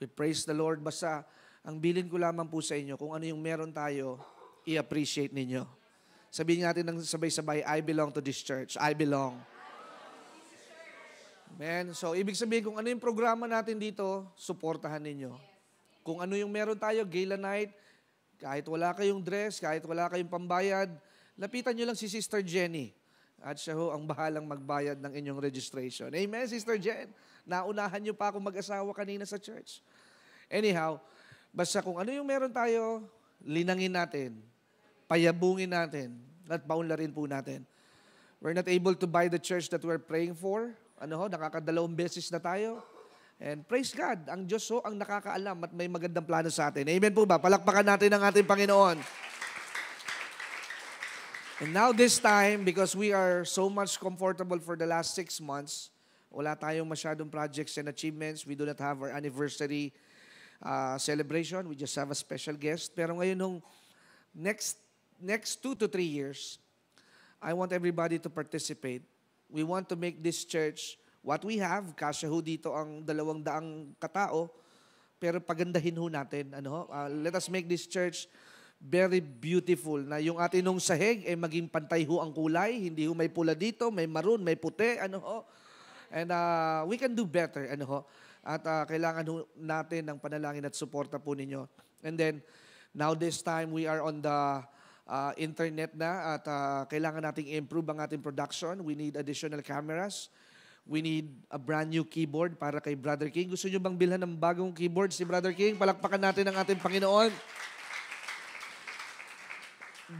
We praise the Lord. Basta, ang bilin ko lamang po sa inyo, kung ano yung meron tayo, i-appreciate ninyo. Sabihin natin ng sabay-sabay, I belong to this church. I belong. Amen. So, ibig sabihin, kung ano yung programa natin dito, suportahan ninyo. Kung ano yung meron tayo, gala night, kahit wala kayong dress, kahit wala kayong pambayad, lapitan nyo lang si Sister Jenny. At siya ho ang bahalang magbayad ng inyong registration. Amen, Sister Jen? Naunahan nyo pa ako mag-asawa kanina sa church. Anyhow, basta kung ano yung meron tayo, linangin natin, payabungin natin, at paunlarin po natin. We're not able to buy the church that we're praying for. Nakakadalawang beses na tayo. And praise God, ang Diyos ho ang nakakaalam at may magandang plano sa atin. Amen po ba? Palakpakan natin ang ating Panginoon. And now this time, because we are so much comfortable for the last 6 months, wala tayong masyadong projects and achievements. We do not have our anniversary celebration. We just have a special guest. Pero ngayon, nung next 2 to 3 years, I want everybody to participate. We want to make this church what we have. Kasya ho dito ang 200 katao, pero pagandahin ho natin. Let us make this church very beautiful, na yung atin nung sahig maging pantay ho ang kulay, hindi ho may pula dito, may maroon, may puti, And we can do better, At kailangan ho natin ng panalangin at suporta po ninyo. And then, now this time, we are on the internet na at kailangan nating improve ang ating production. We need additional cameras. We need a brand new keyboard para kay Brother King. Gusto nyo bang bilhan ng bagong keyboard si Brother King? Palakpakan natin ang ating Panginoon.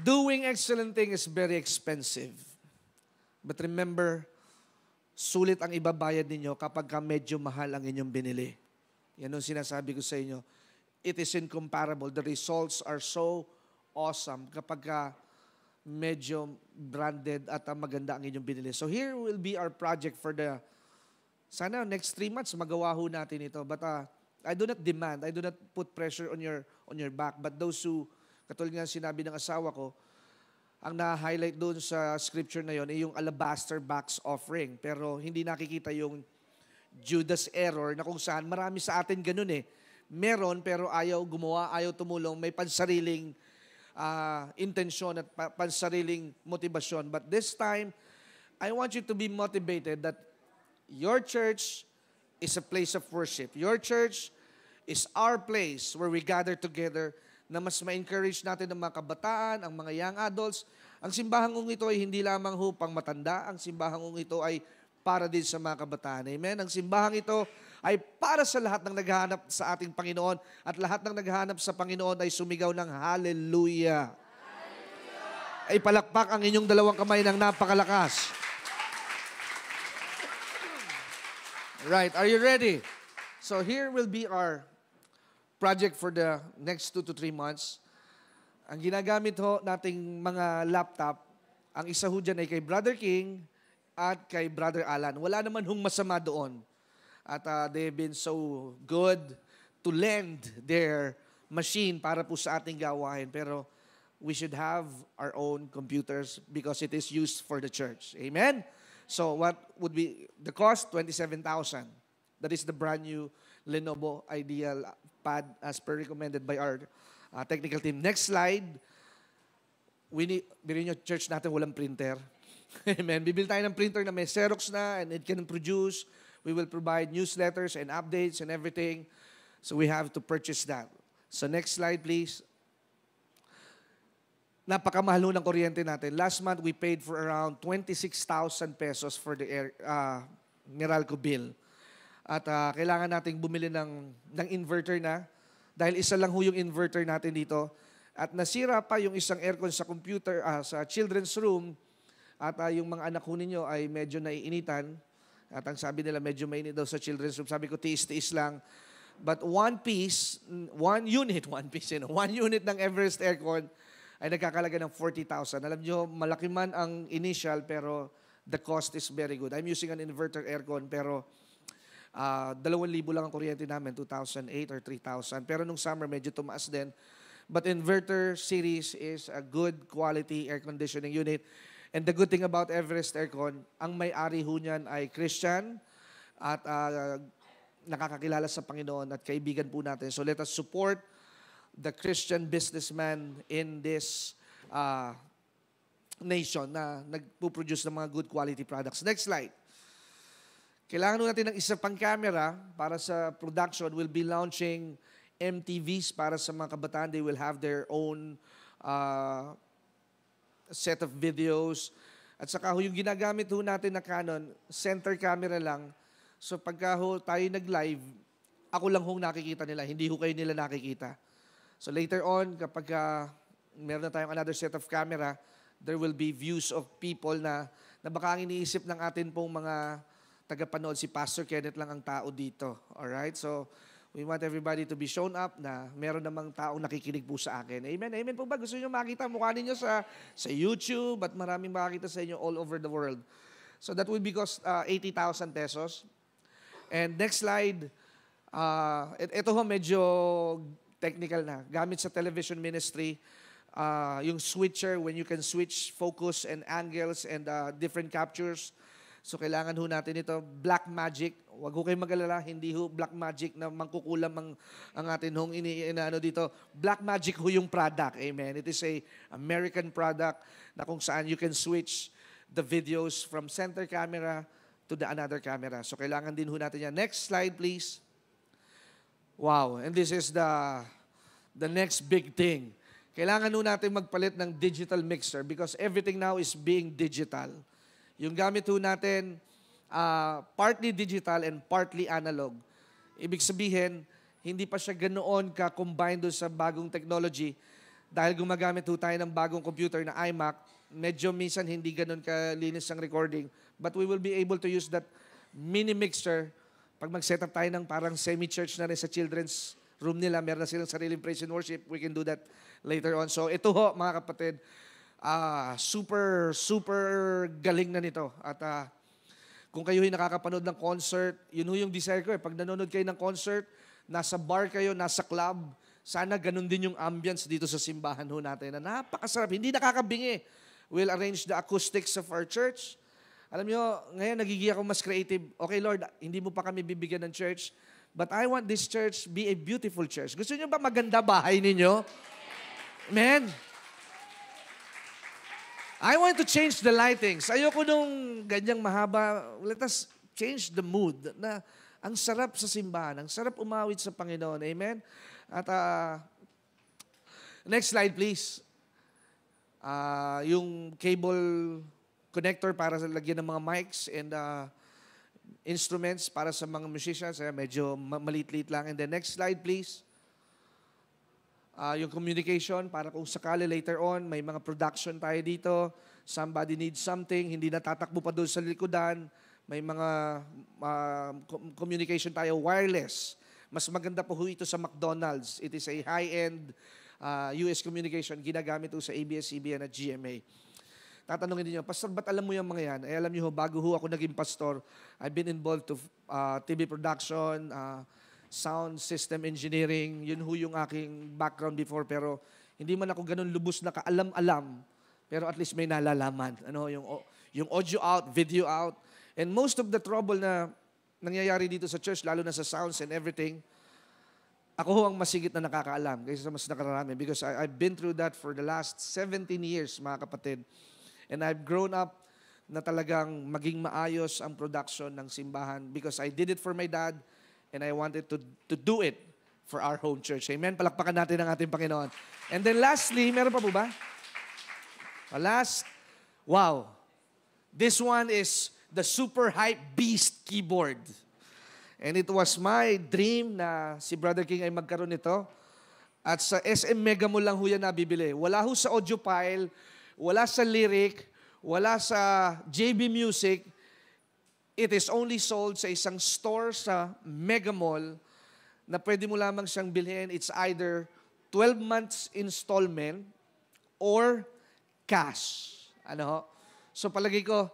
Doing excellent thing is very expensive. But remember, sulit ang ibabayad ninyo kapag medyo mahal ang inyong binili. Yan ang sinasabi ko sa inyo. It is incomparable. The results are so awesome kapag medyo branded at maganda ang inyong binili. So here will be our project for sana next 3 months magawa ho natin ito. But I do not demand, I do not put pressure on your back. But those who, katulad nga sinabi ng asawa ko, ang na-highlight doon sa scripture na yon ay yung alabaster box offering. Pero hindi nakikita yung Judas error na kung saan marami sa atin ganun Meron pero ayaw gumawa, ayaw tumulong, may pansariling intensyon at pansariling motibasyon. But this time, I want you to be motivated that your church is a place of worship. Your church is our place where we gather together na mas ma-encourage natin ang mga kabataan, ang mga young adults. Ang simbahang ito ay hindi lamang pang matanda. Ang simbahang ito ay para din sa mga kabataan. Amen? Ang simbahang ito ay para sa lahat ng naghahanap sa ating Panginoon at lahat ng naghahanap sa Panginoon ay sumigaw ng hallelujah. Hallelujah! Ay palakpak ang inyong dalawang kamay ng napakalakas. Right, are you ready? So here will be our project for the next 2 to 3 months. Ang ginagamit nating mga laptop, ang isa ho dyan ay kay Brother King at kay Brother Alan. Wala naman masama doon. At they've been so good to lend their machine para po sa ating gawain. Pero we should have our own computers because it is used for the church. Amen? So what would be the cost? 27,000. That is the brand new Lenovo Ideal Pad as per recommended by our technical team. Next slide. Bilhin nyo, church natin walang printer. Amen. Bibil tayo ng printer na may Xerox na and it can produce. We will provide newsletters and updates and everything. So we have to purchase that. So next slide, please. Napakamahal ng kuryente natin. Last month, we paid for around 26,000 pesos for the Meralco bill. At kailangan nating bumili ng inverter na dahil isa lang yung inverter natin dito. At nasira pa yung isang aircon sa computer, sa children's room. At yung mga anak ninyo ay medyo naiinitan. At ang sabi nila medyo mainit daw sa children's room. Sabi ko, tiis-tiis lang. But one unit ng Everest aircon ay nagkakalaga ng 40,000. Alam nyo, malaki man ang initial pero the cost is very good. I'm using an inverter aircon pero 2,000 lang ang kuryente namin, 2008 or 3,000. Pero nung summer, medyo tumaas din. But inverter series is a good quality air conditioning unit. And the good thing about Everest Aircon, ang may-ari ho niyan ay Christian at nakakakilala sa Panginoon at kaibigan po natin. So let us support the Christian businessman in this nation na nagpo-produce ng mga good quality products. Next slide. Kailangan natin ng isa pang camera para sa production. We'll be launching MTVs para sa mga kabataan. They will have their own set of videos. At saka yung ginagamit natin na Canon, center camera lang. So pagka tayo nag-live, ako lang nakikita nila, hindi kayo nila nakikita. So later on, kapag meron na tayong another set of camera, there will be views of people na baka ang iniisip ng atin pong mga tagapanood, si Pastor Kenneth lang ang tao dito. Alright? So, we want everybody to be shown up na meron namang taong nakikinig po sa akin. Amen? Amen po ba? Gusto nyo makita mukha ninyo sa YouTube at maraming makakita sa inyo all over the world. So, that will be cost 80,000 pesos. And next slide, ito medyo technical na. Gamit sa television ministry, yung switcher, when you can switch focus and angles and different captures. So, kailangan natin ito. Black Magic. Huwag kayong mag-alala. Hindi Black Magic na mangkukulam ang atin inaano dito. Black Magic yung product. Amen. It is a American product na kung saan you can switch the videos from center camera to the another camera. So, kailangan din natin yan. Next slide, please. Wow. And this is the next big thing. Kailangan natin magpalit ng digital mixer because everything now is being digital. Yung gamit natin, partly digital and partly analog. Ibig sabihin, hindi pa siya ganoon ka-combine doon sa bagong technology. Dahil gumagamit tayo ng bagong computer na iMac, medyo minsan hindi ganoon kalinis ang recording. But we will be able to use that mini mixer pag mag-set up tayo ng parang semi-church na rin sa children's room nila, meron na silang sariling praise and worship. We can do that later on. So ito mga kapatid, super galing na nito. At kung kayo nakakapanood ng concert, yun yung desire ko. Pag nanonood kayo ng concert, nasa bar kayo, nasa club, sana ganun din yung ambience dito sa simbahan natin. Na napakasarap, hindi nakakabingi. We'll arrange the acoustics of our church. Alam nyo, ngayon nagiging ako mas creative. Okay, Lord, hindi mo pa kami bibigyan ng church, but I want this church be a beautiful church. Gusto nyo ba maganda bahay ninyo? Amen. I want to change the lightings. Ayoko nung ganyang mahaba. Let us change the mood. Na ang sarap sa simbahan. Ang sarap umawit sa Panginoon. Amen? At next slide, please. Yung cable connector para sa lagyan ng mga mics and instruments para sa mga musicians. Medyo maliit-liit lang. And the next slide, please. Yung communication para kung sakali later on, may mga production tayo dito. Somebody needs something, hindi natatakbo pa doon sa likodan. May mga communication tayo, wireless. Mas maganda po ito sa McDonald's. It is a high-end US communication. Ginagamit ito sa ABS-CBN at GMA. Tatanungin niyo, Pastor, ba't alam mo yung mga yan? Alam niyo, bago ako naging pastor, I've been involved to TV production, sound system engineering. Yun yung aking background before. Pero hindi man ako ganun lubos na kaalam-alam. Pero at least may nalalaman. Yung audio out, video out. And most of the trouble na nangyayari dito sa church, lalo na sa sounds and everything, ako ang masigit na nakakaalam kaysa mas nakararami. Because I've been through that for the last 17 years, mga kapatid. And I've grown up na talagang maging maayos ang production ng simbahan because I did it for my dad and I wanted to do it for our home church. Amen? Palakpakan natin ang ating Panginoon. And then lastly, meron pa po ba? Wow. This one is the Super Hype Beast keyboard. And it was my dream na si Brother King ay magkaroon nito. At sa SM Mega Mall lang yan nabibili. Wala sa audio file, wala sa lyric, wala sa JB Music. It is only sold sa isang store sa Mega Mall na pwede mo lamang siyang bilhin. It's either 12 months installment or cash. So palagi ko,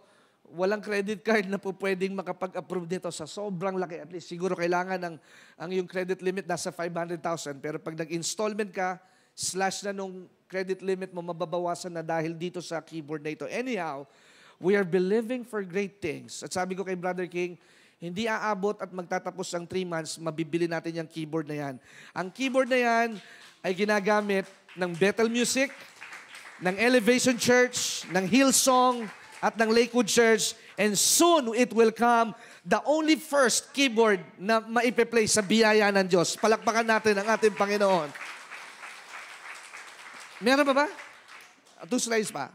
walang credit card na po pwedeng makapag-approve dito sa sobrang laki. At least siguro kailangan ang yung credit limit nasa 500,000. Pero pag nag-installment ka, slash na nung credit limit mo, mababawasan na dahil dito sa keyboard na ito. Anyhow, we are believing for great things. At sabi ko kay Brother King, Hindi aabot at magtatapos ang 3 months, mabibili natin yung keyboard na yan. Ang keyboard na yan ay ginagamit ng Bethel Music, ng Elevation Church, ng Hillsong, at ng Lakewood Church. And soon, it will come the only first keyboard na maipe-play sa biyaya ng Diyos. Palakpakan natin ang ating Panginoon. Meron pa ba? 2 slides pa.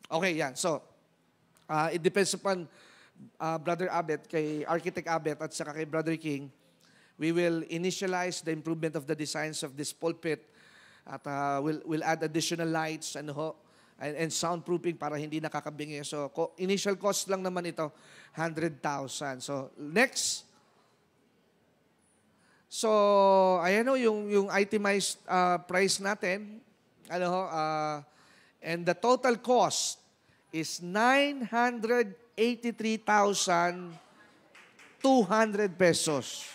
Okay, yan. So, it depends upon Brother Abet, kay Architect Abet, at saka kay Brother King. We will initialize the improvement of the designs of this pulpit at we'll add additional lights and soundproofing para hindi nakakabingi. So, initial cost lang naman ito, 100,000. So, next. So, ayan o, yung itemized price natin. And the total cost is 983,200 pesos.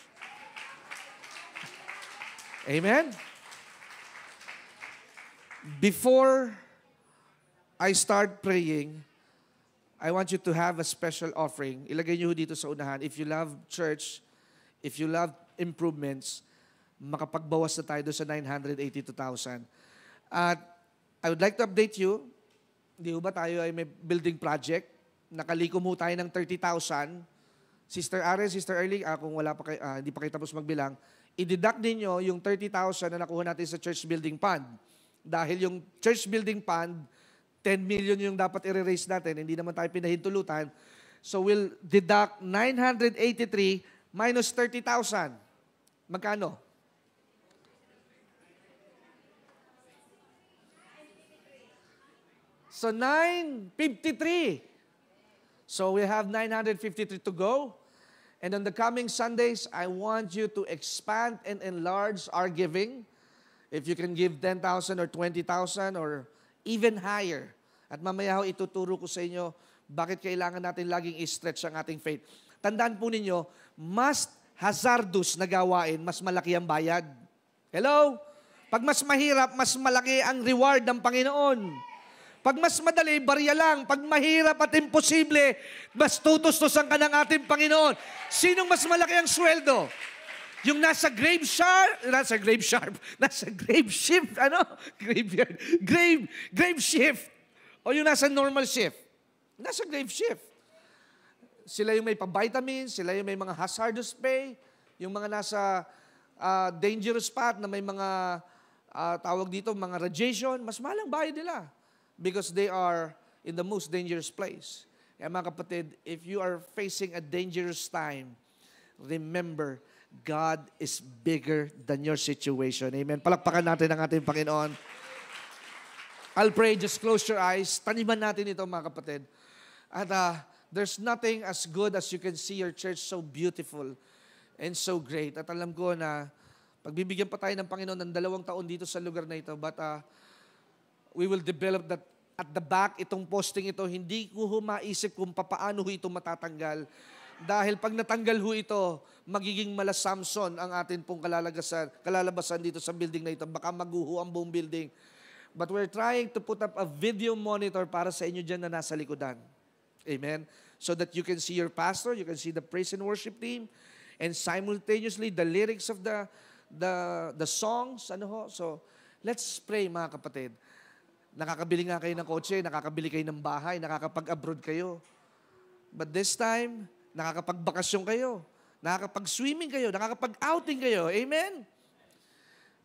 Amen? Before I start praying, I want you to have a special offering. Ilagay niyo dito sa unahan. If you love church, if you love improvements, makapagbawas na tayo doon sa 982,000. At I would like to update you, di ba tayo ay may building project, nakalikom ho tayo ng 30,000. Sister Are, Sister Early, kung wala pa hindi pa kayo tapos magbilang, i-deduct ninyo yung 30,000 na nakuha natin sa church building fund. Dahil yung church building fund, 10 million yung dapat i-raise natin. Hindi naman tayo pinahintulutan. So we'll deduct 983 minus 30,000. Magkano? So 953. So we have 953 to go. And on the coming Sundays, I want you to expand and enlarge our giving. If you can give 10,000 or 20,000 or even higher. At mamaya ho, ituturo ko sa inyo bakit kailangan natin laging i-stretch ang ating faith. Tandaan po ninyo, mas hazardous na gawain, mas malaki ang bayad. Hello? Pag mas mahirap, mas malaki ang reward ng Panginoon. Pag mas madali, barya lang. Pag mahirap at imposible, mas tutustusan ka ng ating Panginoon. Sinong mas malaki ang sweldo? Yung nasa grave shift, grave shift. O yung nasa normal shift. Nasa grave shift. Sila yung may pa-vitamins, sila yung may mga hazardous pay, yung mga nasa dangerous spot na may mga tawag dito, mga radiation, mas malang bayad nila. Because they are in the most dangerous place. Kaya mga kapatid, if you are facing a dangerous time, remember, God is bigger than your situation. Amen. Palakpakan natin ang ating Panginoon. I'll pray, just close your eyes. Taniman natin ito, mga kapatid. At there's nothing as good as you can see your church so beautiful and so great. At alam ko na pagbibigyan pa tayo ng Panginoon ng 2 taon dito sa lugar na ito. But we will develop that at the back, itong posting ito, hindi ko maisip kung paano ito matatanggal. Dahil pag natanggal ho ito, magiging mala Samson ang atin pong kalalabasan dito sa building na ito. Baka maguho ang buong building. But we're trying to put up a video monitor para sa inyo dyan na nasa likodan. Amen? So that you can see your pastor, you can see the praise and worship team, and simultaneously the lyrics of the songs. So, let's pray, mga kapatid. Nakakabili nga kayo ng kotse, nakakabili kayo ng bahay, nakakapag-abroad kayo. But this time, nakakapagbakasyon kayo, nakakapag-swimming kayo, nakakapag-outing kayo. Amen?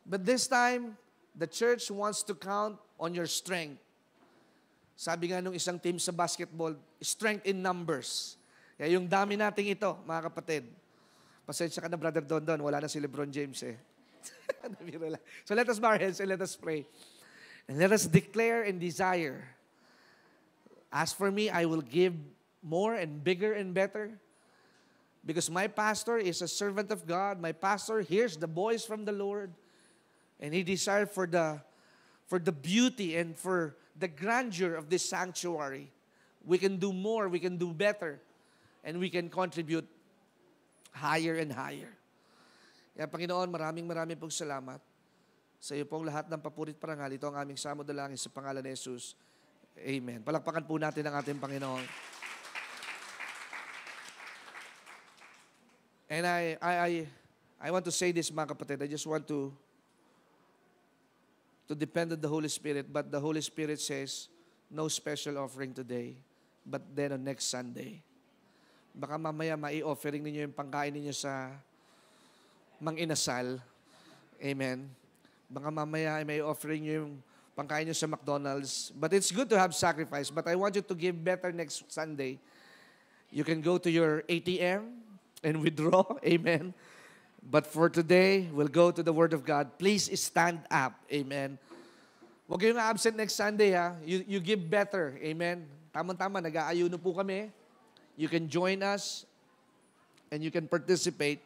But this time, the church wants to count on your strength. Sabi nga nung isang team sa basketball, strength in numbers. Kaya yung dami nating ito, mga kapatid. Pasensya ka na, Brother Dondon, wala na si LeBron James eh. So let us bow our heads and let us pray. And let us declare and desire. As for me, I will give more and bigger and better. Because my pastor is a servant of God. My pastor hears the voice from the Lord. And he desired for the beauty and for the grandeur of this sanctuary. We can do more, we can do better, and we can contribute higher and higher. Kaya Panginoon, maraming pong salamat sa iyo pong lahat ng papurit parangal. Ito ang aming samod dalangin sa pangalan ni Jesus. Amen. Palakpakan po natin ang ating Panginoon. And I want to say this, mga kapatid. I just want to depend on the Holy Spirit. But the Holy Spirit says, no special offering today, but then on next Sunday. Baka mamaya mai-offering ninyo yung pangkain ninyo sa mang-inasal. Amen. Baka mamaya may offering nyo yung pangkain nyo sa McDonald's. But it's good to have sacrifice. But I want you to give better next Sunday. You can go to your ATM and withdraw. Amen. But for today, we'll go to the Word of God. Please stand up. Amen. Huwag kayong absent next Sunday, ha. You give better. Amen. Tama-tama, nag-aayuno po kami. You can join us and you can participate.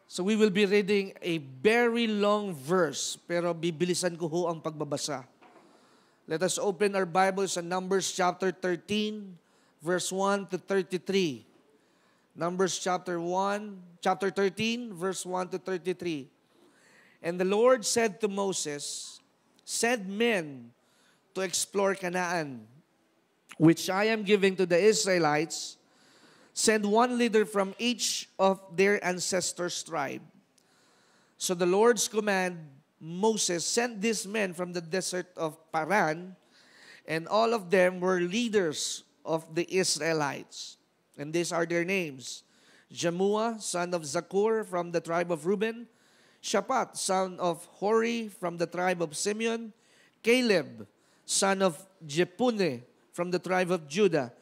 So we will be reading a very long verse, pero bibilisan ko ho ang pagbabasa. Let us open our Bibles in Numbers chapter 13, verse 1 to 33. Numbers chapter 13, verse 1 to 33. And the Lord said to Moses, send men to explore Canaan, which I am giving to the Israelites. Send one leader from each of their ancestors' tribe. So the Lord's command, Moses sent these men from the desert of Paran, and all of them were leaders of the Israelites. And these are their names: Jammua, son of Zakur, from the tribe of Reuben; Shaphat, son of Hori, from the tribe of Simeon; Caleb, son of Jephunneh, from the tribe of Judah;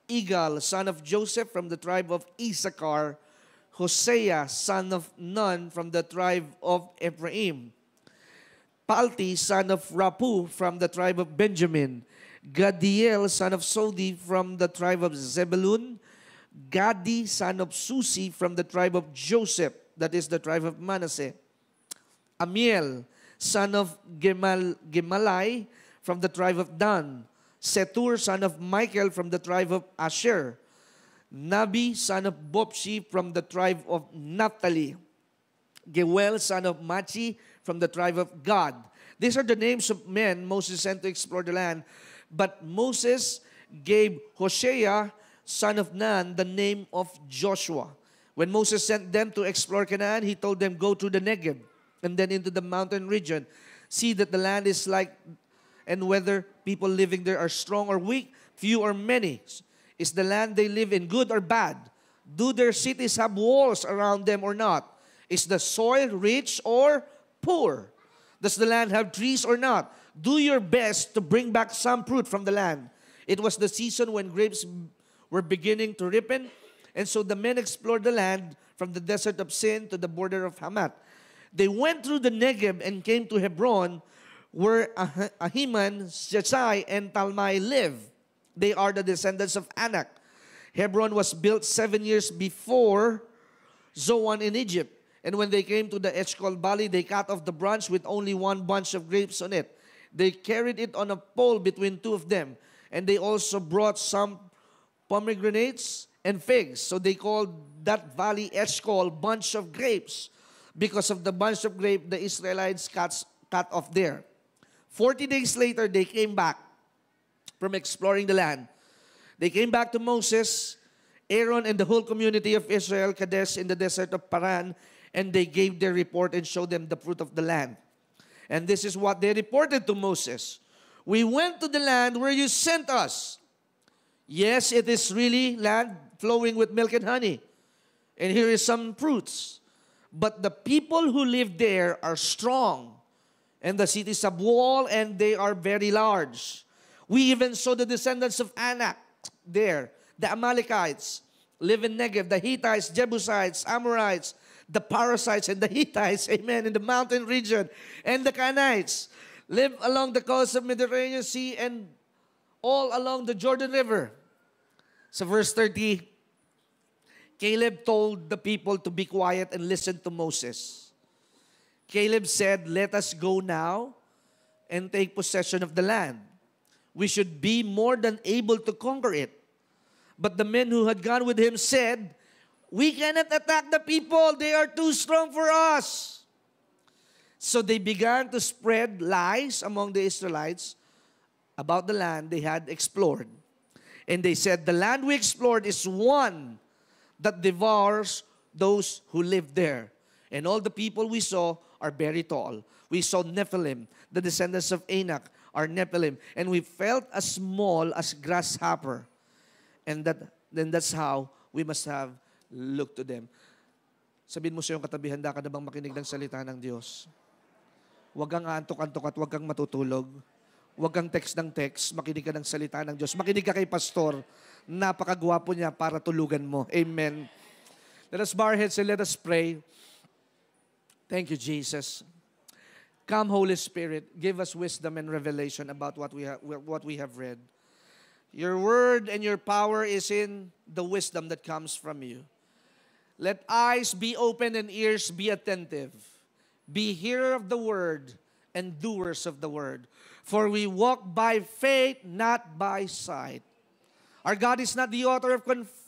Igal, son of Joseph, from the tribe of Issachar; Hosea, son of Nun, from the tribe of Ephraim; Palti, son of Rapu, from the tribe of Benjamin; Gadiel, son of Sodi, from the tribe of Zebulun; Gadi, son of Susi, from the tribe of Joseph, that is the tribe of Manasseh; Amiel, son of Gemalai, from the tribe of Dan; Setur, son of Michael, from the tribe of Asher; Nabi, son of Bopshi, from the tribe of Naphtali; Geuel, son of Machi, from the tribe of Gad. These are the names of men Moses sent to explore the land. But Moses gave Hosea, son of Nun, the name of Joshua. When Moses sent them to explore Canaan, he told them, go to the Negev and then into the mountain region. See that the land is like, and whether people living there are strong or weak, few or many. Is the land they live in good or bad? Do their cities have walls around them or not? Is the soil rich or poor? Does the land have trees or not? Do your best to bring back some fruit from the land. It was the season when grapes were beginning to ripen, and so the men explored the land from the desert of Sin to the border of Hamath. They went through the Negev and came to Hebron, where Ahiman, Sheshai, and Talmai live. They are the descendants of Anak. Hebron was built 7 years before Zoan in Egypt. And when they came to the Eshcol Valley, they cut off the branch with only one bunch of grapes on it. They carried it on a pole between two of them. And they also brought some pomegranates and figs. So they called that valley Eshcol, bunch of grapes, because of the bunch of grapes the Israelites cut off there. 40 days later, they came back from exploring the land. They came back to Moses, Aaron, and the whole community of Israel, Kadesh, in the desert of Paran, and they gave their report and showed them the fruit of the land. And this is what they reported to Moses. We went to the land where you sent us. Yes, it is really land flowing with milk and honey. And here is some fruits. But the people who live there are strong. And the cities have wall, and they are very large. We even saw the descendants of Anak there. The Amalekites live in Negev. The Hittites, Jebusites, Amorites, the Perizzites, and the Hittites, amen, in the mountain region. And the Canaanites live along the coast of the Mediterranean Sea and all along the Jordan River. So verse 30, Caleb told the people to be quiet and listen to Moses. Caleb said, let us go now and take possession of the land. We should be more than able to conquer it. But the men who had gone with him said, we cannot attack the people. They are too strong for us. So they began to spread lies among the Israelites about the land they had explored. And they said, the land we explored is one that devours those who live there. And all the people we saw are very tall. We saw Nephilim, the descendants of Anak are Nephilim, and we felt as small as grasshopper. And then that's how we must have looked to them. Sabihin mo sa iyong katabi, handa ka na bang makinig ng salita ng Diyos? Huwag kang antok-antok at huwag kang matutulog. Huwag kang text ng text, makinig ka ng salita ng Diyos. Makinig ka kay pastor, napakagwapo niya para tulugan mo. Amen. Let us bow our heads and let us pray. Thank you, Jesus. Come, Holy Spirit, give us wisdom and revelation about what we have read. Your word and your power is in the wisdom that comes from you. Let eyes be open and ears be attentive. Be hearer of the word and doers of the word. For we walk by faith, not by sight. Our God is not the author of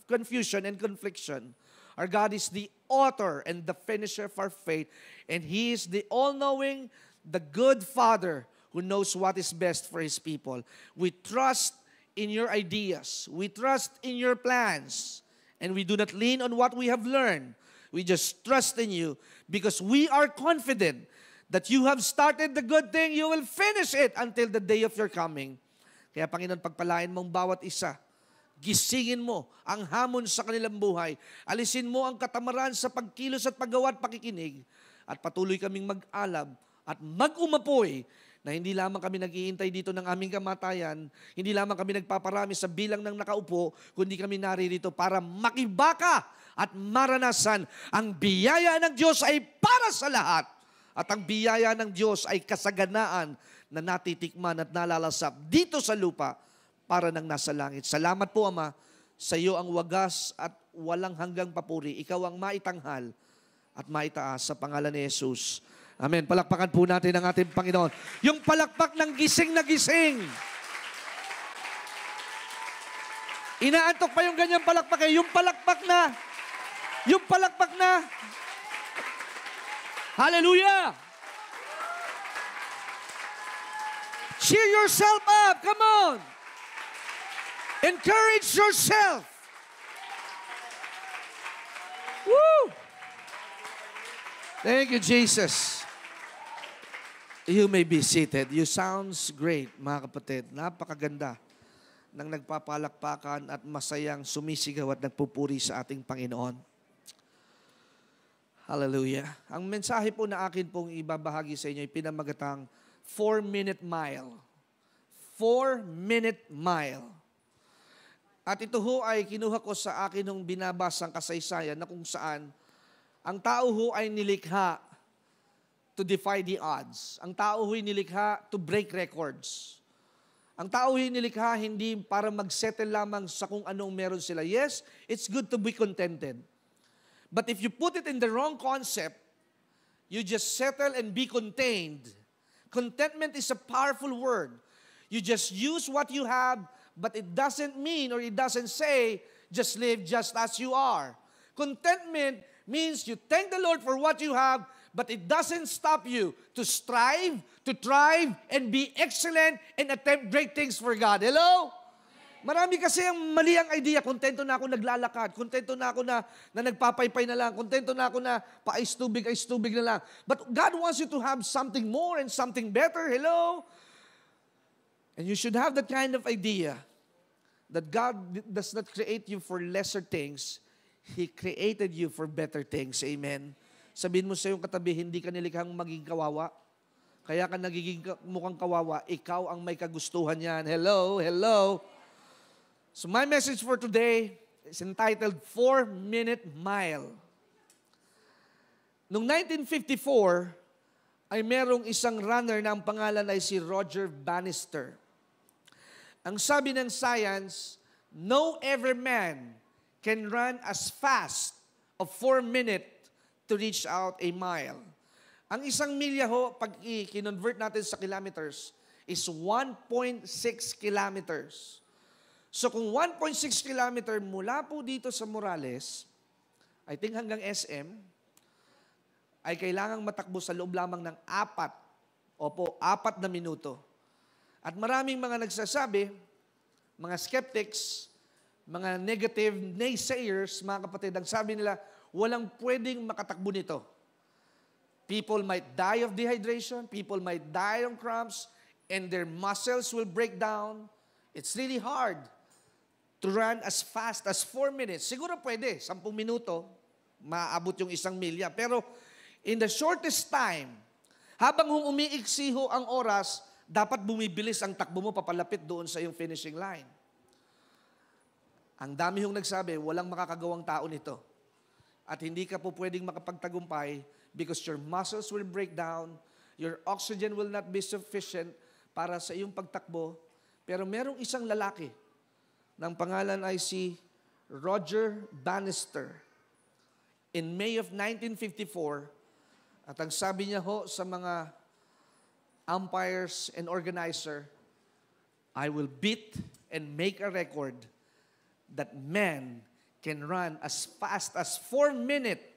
confusion and confliction. Our God is the author and the finisher of our faith. And He is the all-knowing, the good Father who knows what is best for His people. We trust in your ideas. We trust in your plans. And we do not lean on what we have learned. We just trust in you because we are confident that you have started the good thing, you will finish it until the day of your coming. Kaya Panginoon, pagpalain mong bawat isa. Gisingin mo ang hamon sa kanilang buhay. Alisin mo ang katamaran sa pagkilos at paggawa at pakikinig. At patuloy kaming mag-alab at mag-umapoy na hindi lamang kami nag-iintay dito ng aming kamatayan, hindi lamang kami nagpaparami sa bilang ng nakaupo, kundi kami naririto para makibaka at maranasan ang biyaya ng Diyos ay para sa lahat. At ang biyaya ng Diyos ay kasaganaan na natitikman at nalalasap dito sa lupa para nang nasa langit. Salamat po, Ama, sa iyo ang wagas at walang hanggang papuri. Ikaw ang maitanghal at maitaas sa pangalan ni Jesus. Amen. Palakpakan po natin ang ating Panginoon. Yung palakpak ng gising na gising. Inaantok pa yung ganyang palakpak. Yung palakpak na. Hallelujah! Cheer yourself up. Come on. Encourage yourself. Woo! Thank you, Jesus. You may be seated. You sounds great, mga kapatid. Napakaganda ng nagpapalakpakan at masayang sumisigaw at nagpupuri sa ating Panginoon. Hallelujah. Ang mensahe po na akin pong ibabahagi sa inyo ay pinamagatang 4-minute mile. 4-minute mile. At ito ho ay kinuha ko sa akin nung binabasang kasaysayan na kung saan ang tao ho ay nilikha to defy the odds. Ang tao ho ay nilikha to break records. Ang tao ho ay nilikha hindi para mag-settle lamang sa kung anong meron sila. Yes, it's good to be contented. But if you put it in the wrong concept, you just settle and be contained. Contentment is a powerful word. You just use what you have, but it doesn't mean or it doesn't say, just live just as you are. Contentment means you thank the Lord for what you have, but it doesn't stop you to strive, to thrive, and be excellent and attempt great things for God. Hello? Marami kasi ang mali ang idea. Kontento na ako naglalakad. Kontento na ako na nagpapaypay na lang. Kontento na ako na paais tubig na lang. But God wants you to have something more and something better. Hello? And you should have that kind of idea that God does not create you for lesser things. He created you for better things. Amen. Sabihin mo sa iyong katabi, hindi ka nilikhang maging kawawa. Kaya ka nagiging mukhang kawawa, ikaw ang may kagustuhan yan. Hello? Hello? So my message for today is entitled 4-Minute Mile. Noong 1954, ay merong isang runner na ang pangalan ay si Roger Bannister. Ang sabi ng science, no every man can run as fast of 4 minutes to reach out a mile. Ang isang milya ho, pag i-convert natin sa kilometers, is 1.6 kilometers. So kung 1.6 kilometer mula po dito sa Morales, I think hanggang SM, ay kailangang matakbo sa loob lamang ng 4 na minuto. At maraming mga nagsasabi, mga skeptics, mga negative naysayers, mga kapatid, ang sabi nila, walang pwedeng makatakbo nito. People might die of dehydration, people might die of cramps, and their muscles will break down. It's really hard to run as fast as 4 minutes. Siguro pwede, 10 minuto, maaabot yung 1 milya. Pero in the shortest time, habang umiiksi ho ang oras, dapat bumibilis ang takbo mo papalapit doon sa yung finishing line. Ang dami hong nagsabi, walang makakagawang tao nito. At hindi ka po pwedeng makapagtagumpay because your muscles will break down, your oxygen will not be sufficient para sa iyong pagtakbo. Pero merong isang lalaki, ng pangalan ay si Roger Bannister. In May of 1954, at ang sabi niya ho sa mga umpires and organizer, I will beat and make a record that man can run as fast as 4 minutes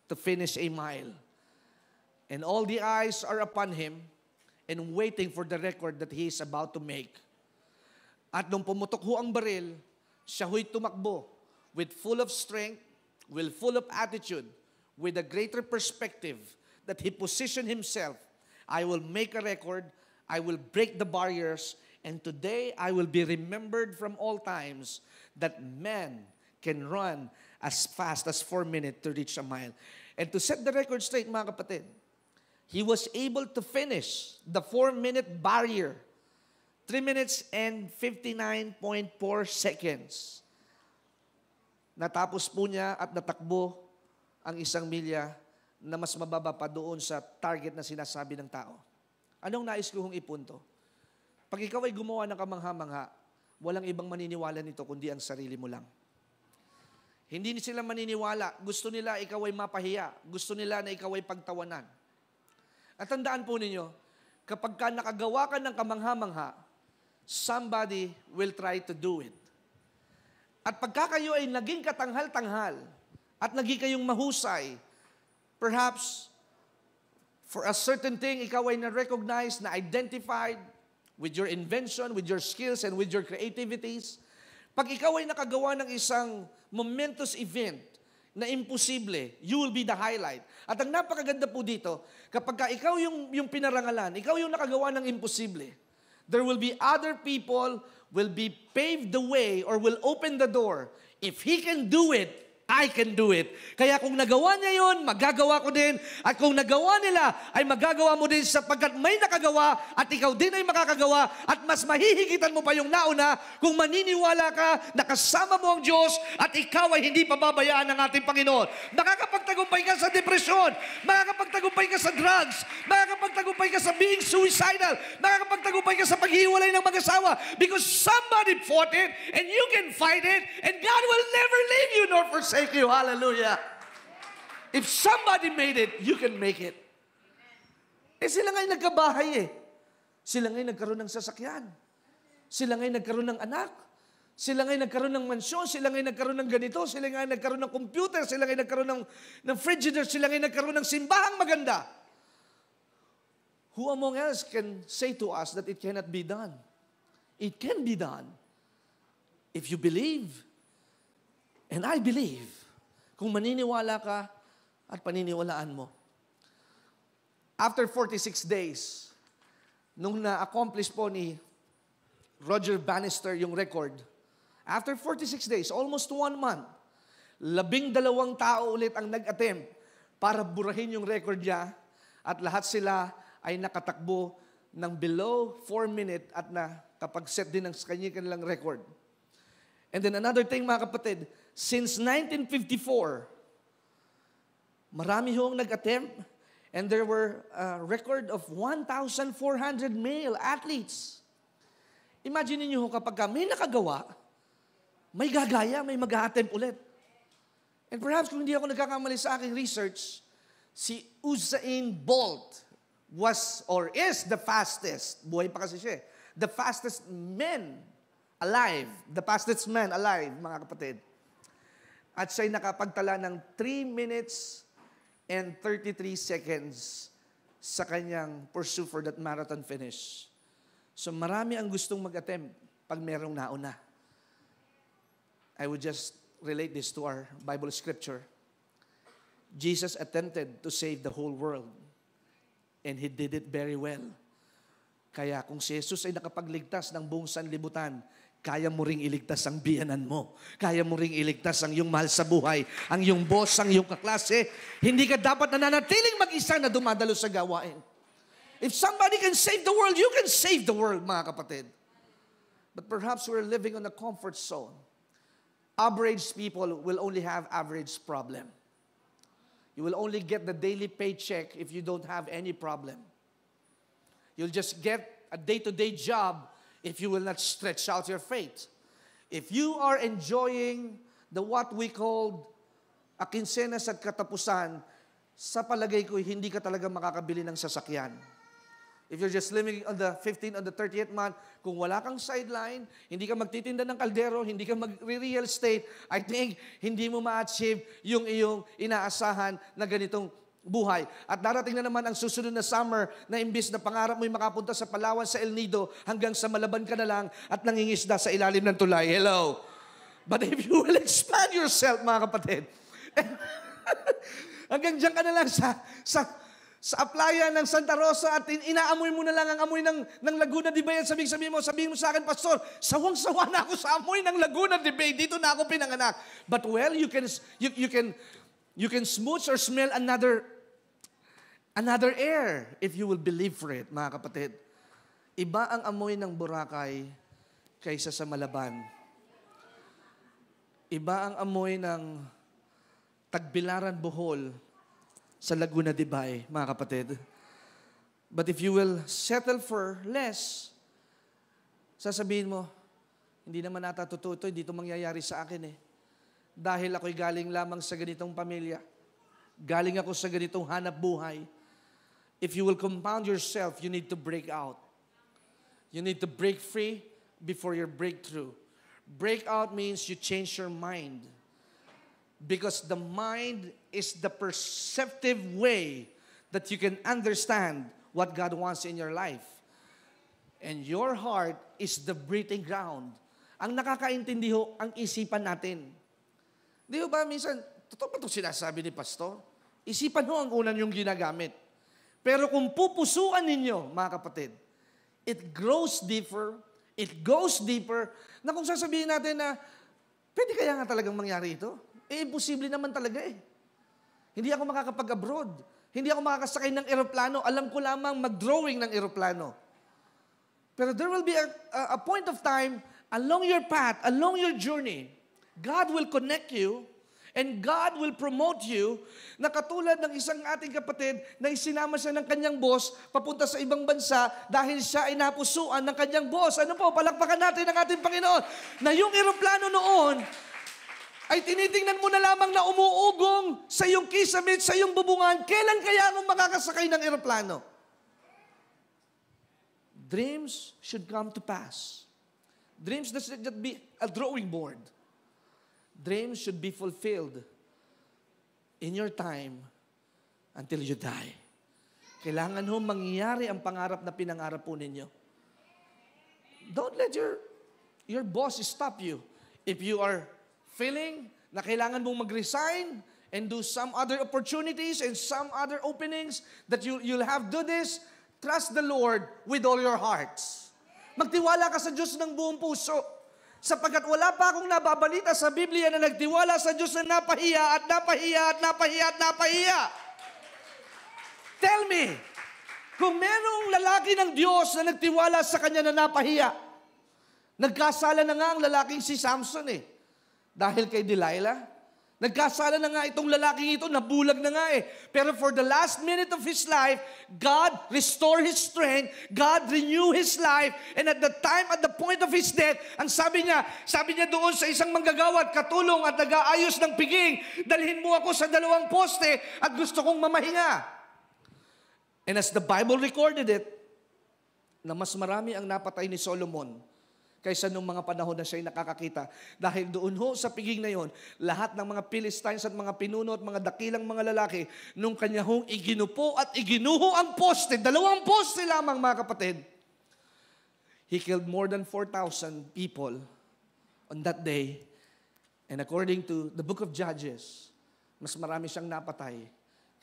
to finish a mile. And all the eyes are upon him and waiting for the record that he is about to make. At nung pumutok ho ang baril, siya ho'y tumakbo with full of strength, with full of attitude, with a greater perspective that he positioned himself. I will make a record, I will break the barriers, and today I will be remembered from all times that man can run as fast as 4 minutes to reach a mile. And to set the record straight, mga kapatid, he was able to finish the 4-minute barrier, 3 minutes and 59.4 seconds. Natapos po niya at natakbo ang 1 milya na mas mababa pa doon sa target na sinasabi ng tao. Anong nais ko hong ipunto? Pag ikaw ay gumawa ng kamangha-mangha, walang ibang maniniwala nito kundi ang sarili mo lang. Hindi sila maniniwala. Gusto nila ikaw ay mapahiya. Gusto nila na ikaw ay pagtawanan. At tandaan po ninyo, kapag ka nakagawa ka ng kamangha-mangha, somebody will try to do it. At pagka kayo ay naging katanghal-tanghal at naging kayong mahusay, perhaps for a certain thing, ikaw ay na-recognize, na-identified with your invention, with your skills, and with your creativities. Pag ikaw ay nakagawa ng isang momentous event na imposible, you will be the highlight. At ang napakaganda po dito, kapag ka ikaw yung pinarangalan, ikaw yung nakagawa ng imposible, there will be other people will be paved the way or will open the door. If he can do it, I can do it. Kaya kung nagawa niya yun, magagawa ko din. At kung nagawa nila, ay magagawa mo din sapagkat may nakagawa at ikaw din ay makakagawa at mas mahihigitan mo pa yung nauna kung maniniwala ka na kasama mo ang Diyos at ikaw ay hindi pababayaan ng ating Panginoon. Makakapagtagumpay ka sa depresyon, makakapagtagumpay ka sa drugs, makakapagtagumpay ka sa being suicidal, makakapagtagumpay ka sa paghiwalay ng mag-asawa because somebody fought it and you can fight it and God will never leave you nor forsake you. Hallelujah. If somebody made it, you can make it. Eh sila nga'y nagkabahay eh. Sila nga'y nagkaroon ng sasakyan. Sila nga'y nagkaroon ng anak. Sila nga'y nagkaroon ng mansyon. Sila nga'y nagkaroon ng ganito. Sila nga'y nagkaroon ng computer. Sila nga'y nagkaroon ng frigidaire. Sila nga'y nagkaroon ng simbahang maganda. Who among us can say to us that it cannot be done? It can be done. If you believe. And I believe, kung maniniwala ka at paniniwalaan mo. After 46 days, nung na-accomplish po ni Roger Bannister yung record, after 46 days, almost 1 month, 12 tao ulit ang nag-attempt para burahin yung record niya at lahat sila ay nakatakbo ng below 4 minutes at nakapag-set din ng kanilang record. And then another thing, mga kapatid, since 1954, marami hong nag-attempt and there were a record of 1,400 male athletes. Imagine niyo kapag may nakagawa, may gagaya, may mag-attempt ulit. And perhaps kung hindi ako nagkakamali sa aking research, si Usain Bolt was or is the fastest, buhay pa kasi siya, the fastest man alive, the fastest man alive, mga kapatid. At siya'y nakapagtala ng 3 minutes and 33 seconds sa kanyang pursuit for that marathon finish. So marami ang gustong mag-attempt pag merong nauna. I would just relate this to our Bible scripture. Jesus attempted to save the whole world. And He did it very well. Kaya kung si Jesus ay nakapagligtas ng buong sanlibutan, kaya mo ring iligtas ang biyanan mo. Kaya mo ring iligtas ang iyong mahal sa buhay, ang iyong boss, ang iyong kaklase. Hindi ka dapat nananatiling mag-isa na dumadalo sa gawain. If somebody can save the world, you can save the world, mga kapatid. But perhaps we're living on a comfort zone. Average people will only have average problem. You will only get the daily paycheck if you don't have any problem. You'll just get a day-to-day job if you will not stretch out your faith. If you are enjoying the what we call a kinsenas at katapusan, sa palagay ko, hindi ka talaga makakabili ng sasakyan. If you're just living on the 15th or the 30th month, kung wala kang sideline, hindi ka magtitinda ng kaldero, hindi ka mag-real estate, I think hindi mo ma-achieve yung iyong inaasahan na ganitong buhay. At darating na naman ang susunod na summer na imbis na pangarap mo'y makapunta sa Palawan, sa El Nido, hanggang sa Malaban ka na lang at nangingisda sa ilalim ng tulay. Hello. But if you will expand yourself, mga kapatid, hanggang dyan ka na lang sa playa ng Santa Rosa at inaamoy mo na lang ang amoy ng Laguna de Bay at sabihin mo sa akin, Pastor, sawang-sawa na ako sa amoy ng Laguna de Bay. Dito na ako pinanganak. But well, you can smooch or smell another air if you will believe for it, mga kapatid. Iba ang amoy ng Boracay kaysa sa Malaban. Iba ang amoy ng Tagbilaran, Bohol sa Laguna de Bay, mga kapatid. But if you will settle for less, sasabihin mo, hindi naman nata totoo ito, hindi ito mangyayari sa akin eh. Dahil ako'y galing lamang sa ganitong pamilya. Galing ako sa ganitong hanap buhay. If you will compound yourself, you need to break out. You need to break free before your breakthrough. Break out means you change your mind. Because the mind is the perceptive way that you can understand what God wants in your life. And your heart is the breathing ground. Ang nakakaintindi ho, ang isipan natin. Di ba minsan, totoo ba ito sinasabi ni Pastor? Isipan ho ang unan yung ginagamit. Pero kung pupusuan ninyo, mga kapatid, it grows deeper, it goes deeper, na kung sasabihin natin na, pwede kaya nga talagang mangyari ito? Imposible naman talaga eh. Hindi ako makakapag-abroad. Hindi ako makakasakay ng eroplano. Alam ko lamang mag-drawing ng eroplano. Pero there will be a point of time, along your path, along your journey, God will connect you and God will promote you na katulad ng isang ating kapatid na isinama siya ng kanyang boss papunta sa ibang bansa dahil siya ay napusuan ng kanyang boss. Ano po, palakpakan natin ang ating Panginoon na yung eroplano noon ay tinitingnan mo na lamang na umuugong sa iyong kisame, sa iyong bubungan. Kailan kaya ako makakasakay ng eroplano? Dreams should come to pass. Dreams does not be a drawing board. Dreams should be fulfilled in your time until you die. Kailangan ho mangyari ang pangarap na pinangarap po ninyo. Don't let your boss stop you. If you are feeling na kailangan mong mag-resign and do some other opportunities and some other openings that you'll have do this, trust the Lord with all your hearts. Magtiwala ka sa Diyos ng buong puso. Sapagkat wala pa akong nababalita sa Biblia na nagtiwala sa Diyos na napahiya at napahiya at napahiya at napahiya. Tell me, kung merong lalaki ng Diyos na nagtiwala sa kanya na napahiya, nagkasala na nga ang lalaking si Samson eh. Dahil kay Delilah, nagkasala na nga itong lalaking ito, nabulag na nga eh. Pero for the last minute of his life, God restored his strength, God renewed his life, and at the time, at the point of his death, ang sabi niya doon sa isang manggagawad, katulong at nag-aayos ng piging, dalhin mo ako sa 2 poste at gusto kong mamahinga. And as the Bible recorded it, na mas marami ang napatay ni Solomon kaysa nung mga panahon na siya'y nakakakita. Dahil doon ho sa piging na yon, lahat ng mga Philistines at mga pinuno at mga dakilang mga lalaki, nung kanya hong iginupo at iginuho ang poste, 2 poste lamang mga kapatid, he killed more than 4,000 people on that day And according to the book of Judges, mas marami siyang napatay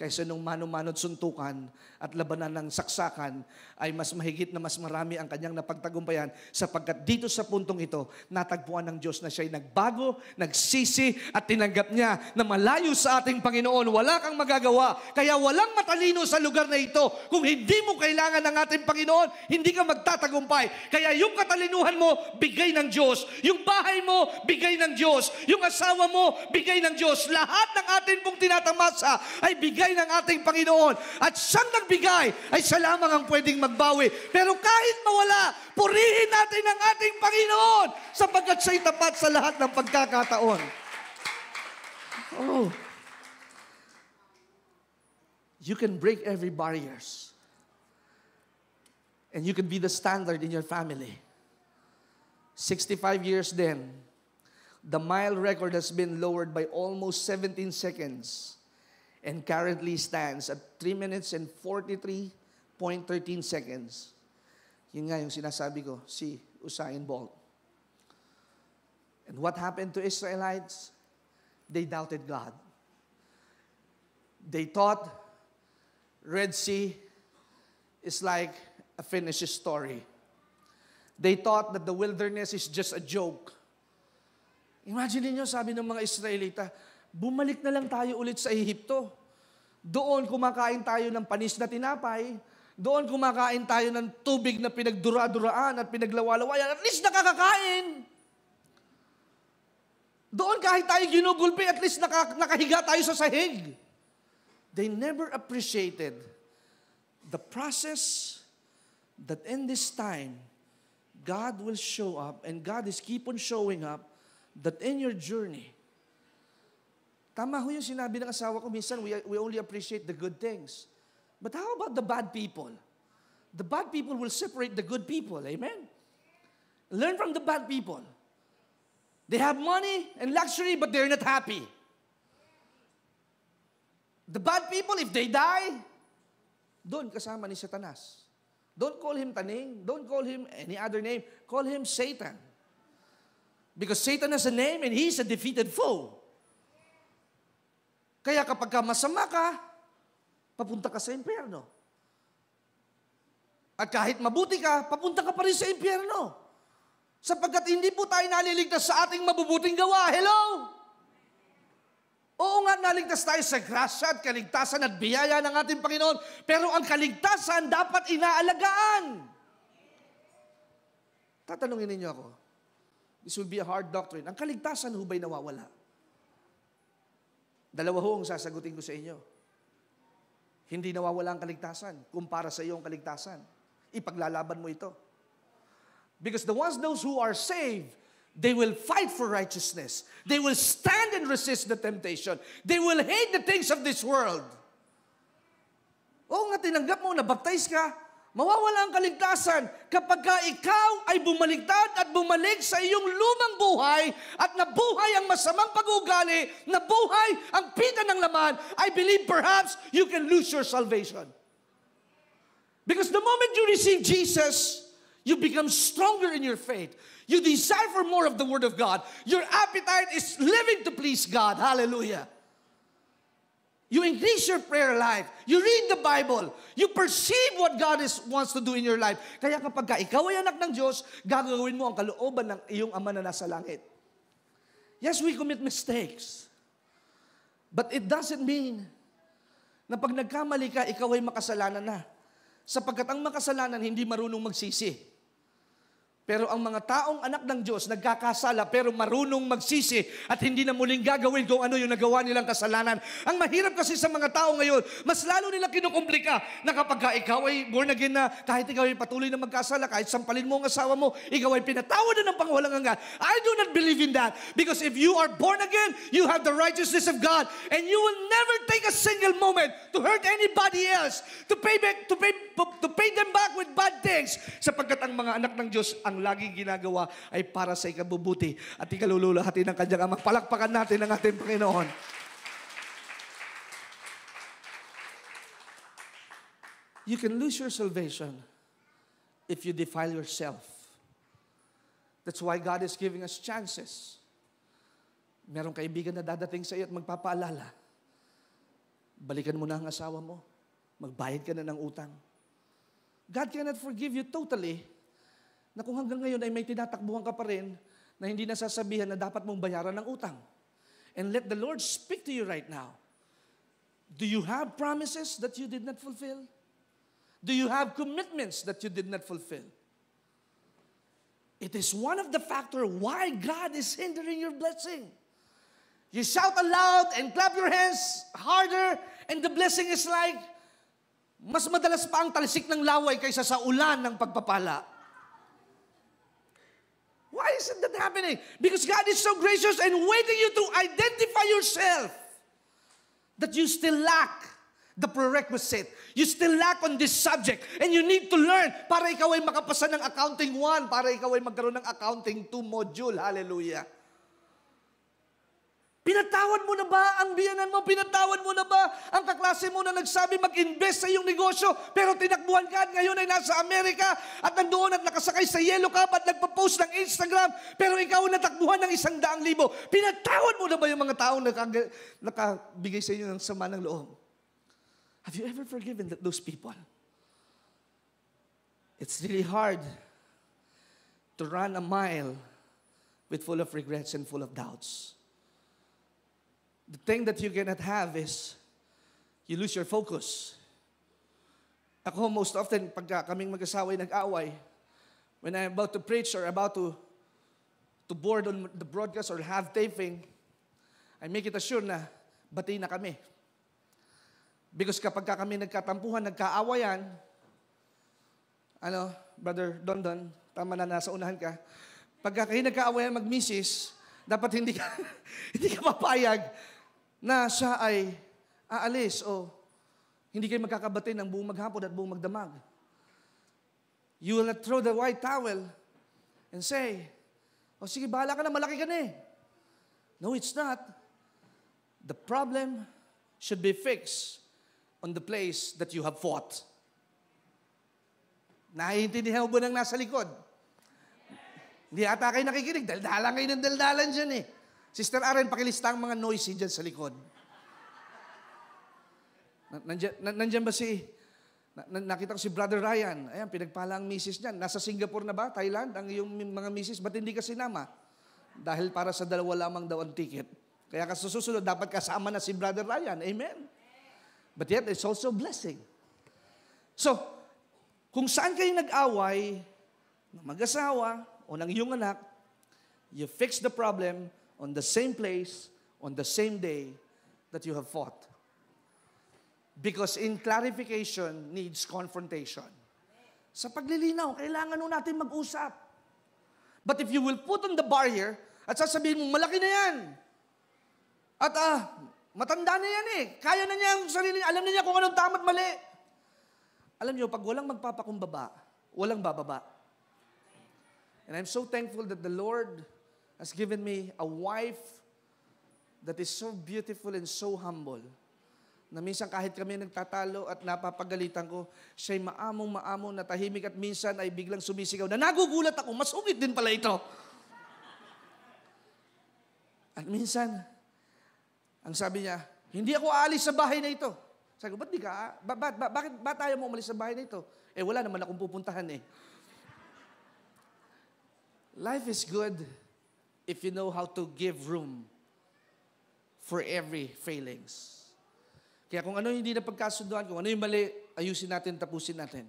kaysa nung mano-mano't suntukan at labanan ng saksakan ay mas mahigit na mas marami ang kanyang napagtagumpayan sapagkat dito sa puntong ito, natagpuan ng Diyos na siya'y nagbago, nagsisi at tinanggap niya na malayo sa ating Panginoon. Wala kang magagawa. Kaya walang matalino sa lugar na ito. Kung hindi mo kailangan ng ating Panginoon, hindi ka magtatagumpay. Kaya yung katalinuhan mo, bigay ng Diyos. Yung bahay mo, bigay ng Diyos. Yung asawa mo, bigay ng Diyos. Lahat ng atin pong tinatamasa ay bigay ng ating Panginoon. At siyang nagbigay ay siya lamang ang pwedeng magbawi. Pero kahit mawala, purihin natin ang ating Panginoon sapagkat siya'y tapat sa lahat ng pagkakataon. Oh. You can break every barriers. And you can be the standard in your family. 65 years then, the mile record has been lowered by almost 17 seconds. And currently stands at 3 minutes and 43.13 seconds. Yun nga yung sinasabi ko, si Usain Bolt. And what happened to Israelites? They doubted God. They thought Red Sea is like a finished story. They thought that the wilderness is just a joke. Imagine niyo, sabi ng mga Israelita, bumalik na lang tayo ulit sa Ehipto. Doon kumakain tayo ng panis na tinapay. Doon kumakain tayo ng tubig na pinagdura-duraan at pinaglawalawayan. At least nakakakain. Doon kahit tayo ginugulpi, at least nakahiga tayo sa sahig. They never appreciated the process that in this time, God will show up and God is keep on showing up that in your journey, tama ho yung sinabi ng asawa ko, minsan we only appreciate the good things. But how about the bad people? The bad people will separate the good people. Amen? Learn from the bad people. They have money and luxury, but they're not happy. The bad people, if they die, doon kasama ni Satanas. Don't call him Taning. Don't call him any other name. Call him Satan. Because Satan has a name and he's a defeated foe. Kaya kapag masama ka, papunta ka sa impyerno. At kahit mabuti ka, papunta ka pa rin sa impyerno. Sapagkat hindi po tayo naliligtas sa ating mabubuting gawa. Hello? Oo nga, naligtas tayo sa grasya at kaligtasan at biyaya ng ating Panginoon. Pero ang kaligtasan dapat inaalagaan. Tatanungin ninyo ako, this will be a hard doctrine. Ang kaligtasan ho ba'y nawawala? Dalawa ho ang sasagutin ko sa inyo. Hindi nawawala ang kaligtasan kumpara sa iyong kaligtasan. Ipaglalaban mo ito. Because those who are saved, they will fight for righteousness. They will stand and resist the temptation. They will hate the things of this world. Oo nga, tinanggap mo, nabaptize ka, mawawala ang kaligtasan kapag ikaw ay bumaliktad at bumalik sa iyong lumang buhay at nabuhay ang masamang pag-uugali, nabuhay ang pita ng laman, I believe perhaps you can lose your salvation. Because the moment you receive Jesus, you become stronger in your faith. You desire for more of the Word of God. Your appetite is living to please God. Hallelujah. You increase your prayer life. You read the Bible. You perceive what God wants to do in your life. Kaya kapag ikaw ay anak ng Diyos, gagawin mo ang kalooban ng iyong Ama na nasa langit. Yes, we commit mistakes. But it doesn't mean na pag nagkamali ka, ikaw ay makasalanan na. Sapagkat ang makasalanan hindi marunong magsisi. Pero ang mga taong anak ng Diyos, nagkakasala pero marunong magsisi at hindi na muling gagawin kung ano yung nagawa nilang kasalanan. Ang mahirap kasi sa mga tao ngayon, mas lalo nilang kinukumplika na kapag ikaw ay born again na, kahit ikaw ay patuloy na magkasala, kahit sampalin mo ang asawa mo, ikaw ay pinatawad na ng pangwalang hanggan. I do not believe in that. Because if you are born again, you have the righteousness of God and you will never take a single moment to hurt anybody else, to pay them back with bad things. Sapagkat ang mga anak ng Diyos, ang laging ginagawa ay para sa ikabubuti at ikalululahati ng kanyang Ama. Palakpakan natin ang ating Panginoon. You can lose your salvation if you defile yourself. That's why God is giving us chances. Merong kaibigan na dadating sa iyo at magpapaalala, balikan mo na ang asawa mo. Magbayad ka na ng utang. God cannot forgive you totally na kung hanggang ngayon ay may tinatakbuhan ka pa rin na hindi nasasabihan na dapat mong bayaran ng utang. And let the Lord speak to you right now. Do you have promises that you did not fulfill? Do you have commitments that you did not fulfill? It is one of the factors why God is hindering your blessing. You shout aloud and clap your hands harder, and the blessing is like, mas madalas pa ang talsik ng laway kaysa sa ulan ng pagpapala. Why isn't that happening? Because God is so gracious and waiting you to identify yourself that you still lack the prerequisite. You still lack on this subject. And you need to learn para ikaw ay makapasa ng accounting 1, para ikaw ay magkaroon ng accounting 2 module. Hallelujah. Pinatawad mo na ba ang biyanan mo? Pinatawad mo na ba ang kaklase mo na nagsabi mag-invest sa iyong negosyo pero tinakbuhan ka at ngayon ay nasa Amerika at nandoon at nakasakay sa yellow cab at nagpa-post ng Instagram pero ikaw natakbuhan ng 100,000? Pinatawad mo na ba yung mga taong nakabigay sa inyo ng sama ng loob? Have you ever forgiven those people? It's really hard to run a mile with full of regrets and full of doubts. The thing that you cannot have is you lose your focus. Ako, most often, pagka kaming mag-asawa ay nag-away, when I'm about to preach or about to board on the broadcast or have taping, I make it assured na bati na kami. Because kapag kami nagkatampuhan, nagkaawayan, Brother Dondon, tama na nasa unahan ka, pagka kayo nagkaawayan mag-misis, dapat hindi ka papayag na siya ay aalis o hindi kayo magkakabati ng buong maghapon at buong magdamag. You will not throw the white towel and say, sige, bahala ka na, malaki ka na eh. No, it's not. The problem should be fixed on the place that you have fought. Naiintindihan mo ba nang nasa likod? Hindi ata kayo nakikinig. Daldalan kayo ng daldalan dyan eh. Sister Aren, pakilista ang mga noisy dyan sa likod. Nandyan ba nakita ko si Brother Ryan. Ayan, pinagpala ang misis niyan. Nasa Singapore na ba? Thailand? Ang iyong mga misis, ba't hindi ka sinama? Dahil para sa 2 lamang daw ang ticket. Kaya susunod, dapat kasama na si Brother Ryan. Amen? But yet, it's also a blessing. So, kung saan kayo nag-away, ng mag-asawa, o ng iyong anak, you fix the problem on the same place, on the same day that you have fought. Because in clarification needs confrontation. Sa paglilinaw, kailangan nun natin mag-usap. But if you will put on the barrier, at sasabihin mo, malaki na yan. At matanda na yan eh. Kaya na niya ang sarili, alam na niya kung anong tama at mali. Alam niyo, pag walang magpapakumbaba, walang bababa. And I'm so thankful that the Lord has given me a wife that is so beautiful and so humble, na minsan kahit kami nagtatalo at napapagalitan ko, siya'y maamong-maamong na tahimik at minsan ay biglang sumisigaw na nagugulat ako, masungit din pala ito. At minsan, ang sabi niya, hindi ako aalis sa bahay na ito. Sabi ko, bakit tayo mo umalis sa bahay na ito? Wala naman akong pupuntahan eh. Life is good if you know how to give room for every failings. Kaya kung ano hindi na pagkasunduan, kung ano yung mali, ayusin natin, tapusin natin.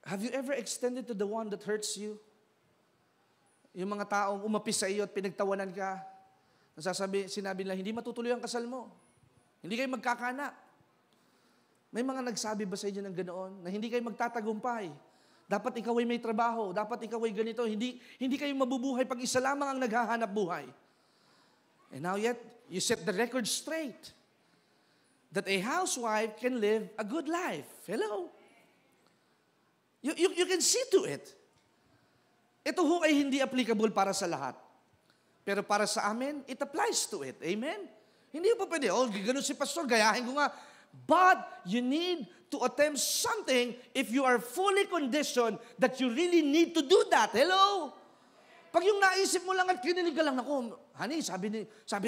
Have you ever extended to the one that hurts you? Yung mga taong umapis sa iyo at pinagtawanan ka, sinabi nila, hindi matutuloy ang kasal mo. Hindi kayo magkakaanak. May mga nagsabi ba sa inyo ng ganoon na hindi kayo magtatagumpay? Dapat ikaw ay may trabaho. Dapat ikaw ay ganito. Hindi kayo mabubuhay pag isa lamang ang naghahanap buhay. And now yet, you set the record straight that a housewife can live a good life. Hello? You can see to it. Ito ho ay hindi applicable para sa lahat. Pero para sa amin, it applies to it. Amen? Hindi pa pwede, ganun si pastor, gayahin ko nga. But you need to attempt something if you are fully conditioned that you really need to do that. Hello? Pag yung naisip mo lang at kinilig ka lang, naku, honey, sabi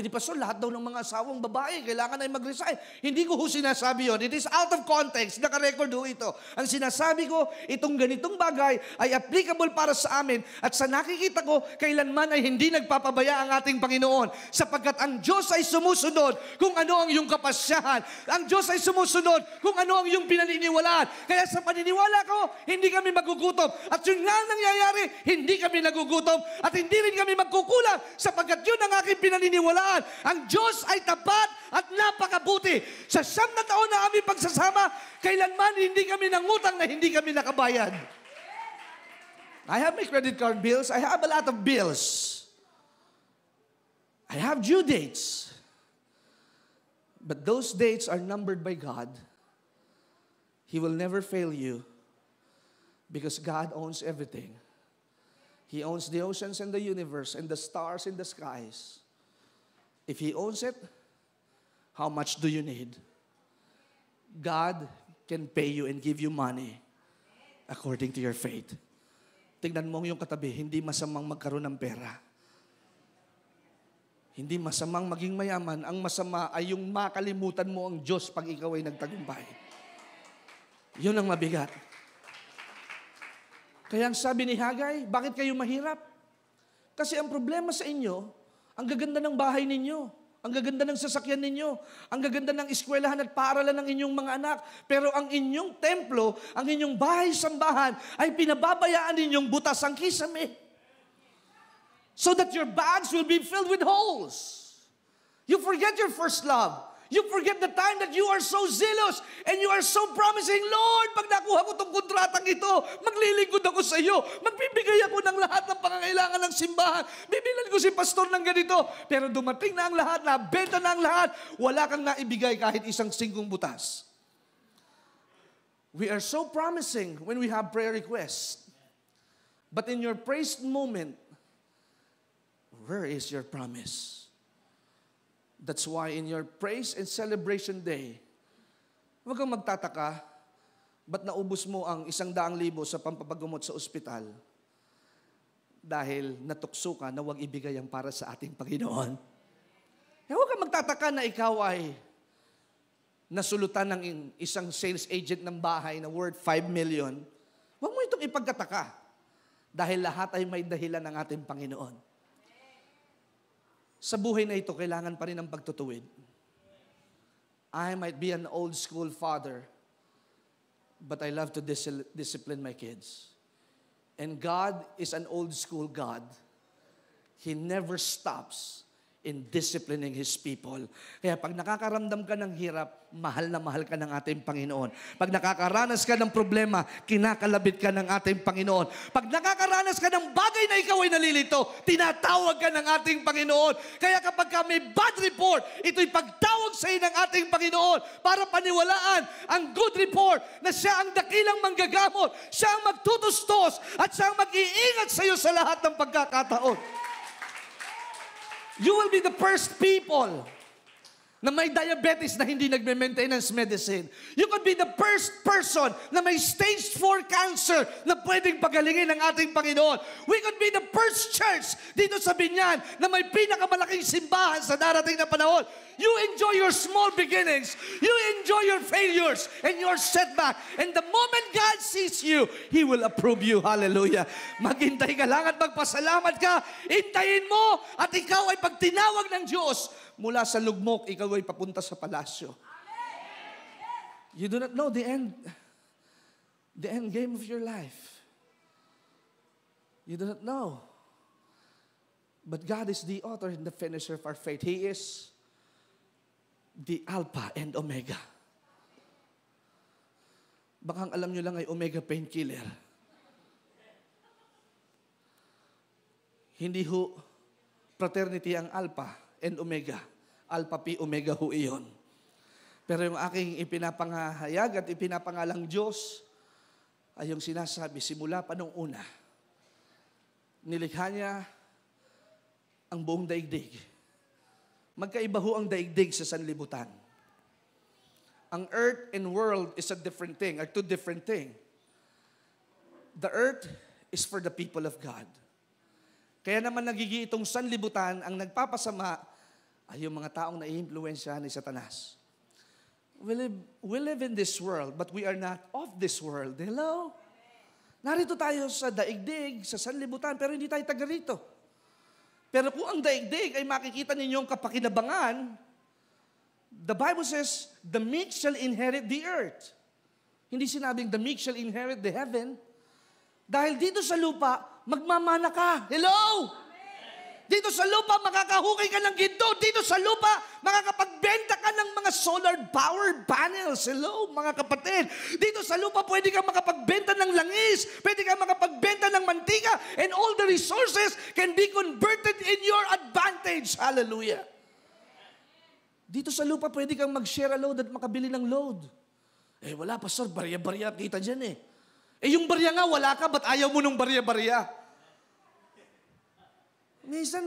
ni Pastor, lahat daw ng mga asawang babae, kailangan ay mag-resign. Hindi ko sinasabi yon. It is out of context. Naka-record ho ito. Ang sinasabi ko, itong ganitong bagay ay applicable para sa amin at sa nakikita ko, kailanman ay hindi nagpapabaya ang ating Panginoon. Sapagkat ang Diyos ay sumusunod kung ano ang iyong kapasyahan. Ang Diyos ay sumusunod kung ano ang iyong pinaniniwalaan. Kaya sa paniniwala ko, hindi kami magugutom. At yun nga nangyayari, hindi kami nagugutom. At hindi rin kami magkukulang sapagkat yun ang aking pinaniniwalaan. Ang Diyos ay tapat at napakabuti. Sa 9 na taon na aming pagsasama, kailanman hindi kami nangutang na hindi kami nakabayad. I have my credit card bills. I have a lot of bills. I have due dates. But those dates are numbered by God. He will never fail you because God owns everything. He owns the oceans and the universe and the stars in the skies. If He owns it, how much do you need? God can pay you and give you money according to your faith. Tingnan mo yung katabi, hindi masamang magkaroon ng pera. Hindi masamang maging mayaman. Ang masama ay yung makalimutan mo ang Diyos pag ikaw ay nagtagumpay. Yun ang mabigat. Kaya ang sabi ni Hagay, bakit kayo mahirap? Kasi ang problema sa inyo, ang gaganda ng bahay ninyo, ang gaganda ng sasakyan ninyo, ang gaganda ng eskwelahan at paaralan ng inyong mga anak. Pero ang inyong templo, ang inyong bahay-sambahan, ay pinababayaan ninyong butas ang kisame. So that your bags will be filled with holes. You forget your first love. You forget the time that you are so zealous and you are so promising, Lord, pag nakuha ko itong kontratang ito, maglilingkod ako sa iyo. Magbibigay ako ng lahat ng pangangailangan ng simbahan. Bibilan ko si pastor ng ganito. Pero dumating na ang lahat, nabenta na ang lahat, wala kang naibigay kahit isang singgong butas. We are so promising when we have prayer requests. But in your praise moment, where is your promise? That's why in your praise and celebration day, huwag kang magtataka, ba't naubos mo ang 100,000 sa pampapagamot sa ospital? Dahil natukso ka na huwag ibigay ang para sa ating Panginoon. Huwag kang magtataka na ikaw ay nasulutan ng isang sales agent ng bahay na worth 5 million. Huwag mo itong ipagkataka. Dahil lahat ay may dahilan ng ating Panginoon. Sa buhay na ito, kailangan pa rin ng pagtutuwid. I might be an old school father, but I love to discipline my kids. And God is an old school God. He never stops in disciplining His people. Kaya pag nakakaramdam ka ng hirap, mahal na mahal ka ng ating Panginoon. Pag nakakaranas ka ng problema, kinakalabit ka ng ating Panginoon. Pag nakakaranas ka ng bagay na ikaw ay nalilito, tinatawag ka ng ating Panginoon. Kaya kapag ka may bad report, ito'y pagtawag sa iyo ng ating Panginoon para paniwalaan ang good report na siya ang dakilang manggagamot, siya ang magtutustos at siya ang mag-iingat sa iyo sa lahat ng pagkakataon. You will be the first people na may diabetes na hindi nagme-maintenance medicine. You could be the first person na may stage 4 cancer na pwedeng pagalingin ng ating Panginoon. We could be the first church dito sa Binyan na may pinakamalaking simbahan sa darating na panahon. You enjoy your small beginnings. You enjoy your failures and your setback. And the moment God sees you, He will approve you. Hallelujah. Maghintay ka lang at magpasalamat ka. Hintayin mo at ikaw ay pag tinawag ng Diyos, mula sa lugmok, ikaw ay papunta sa palasyo. You do not know the end game of your life. You do not know. But God is the author and the finisher of our faith. He is the Alpha and Omega. Baka ang alam nyo lang ay Omega painkiller. Hindi ho fraternity ang Alpha and Omega. Alpha Pi Omega ho iyon. Pero yung aking ipinapangahayag at ipinapangalang Diyos ay yung sinasabi simula pa nung una. Nilikha niya ang buong daigdig. Magkaiba ho ang daigdig sa sanlibutan. Ang earth and world is a different thing, are two different things. The earth is for the people of God. Kaya naman nagiging itong sanlibutan, ang nagpapasama ay yung mga taong naiimpluwensyahan ni Satanas. We live in this world, but we are not of this world. Hello? Narito tayo sa daigdig, sa sanlibutan, pero hindi tayo taga rito. Pero kung ang daigdig ay makikita ninyong kapakinabangan, the Bible says, the meek shall inherit the earth. Hindi sinabing the meek shall inherit the heaven. Dahil dito sa lupa, magmamana ka. Hello? Dito sa lupa, makakahukay ka ng ginto. Dito sa lupa, makakapagbenta ka ng mga solar power panels. Hello, mga kapatid. Dito sa lupa, pwede ka makapagbenta ng langis. Pwede ka makapagbenta ng mantika. And all the resources can be converted in your advantage. Hallelujah. Dito sa lupa, pwede kang mag-share a load at makabili ng load. Eh wala, pastor, barya-barya kita dyan eh. Eh yung barya nga, wala ka, ba't ayaw mo nung barya-barya? Minsan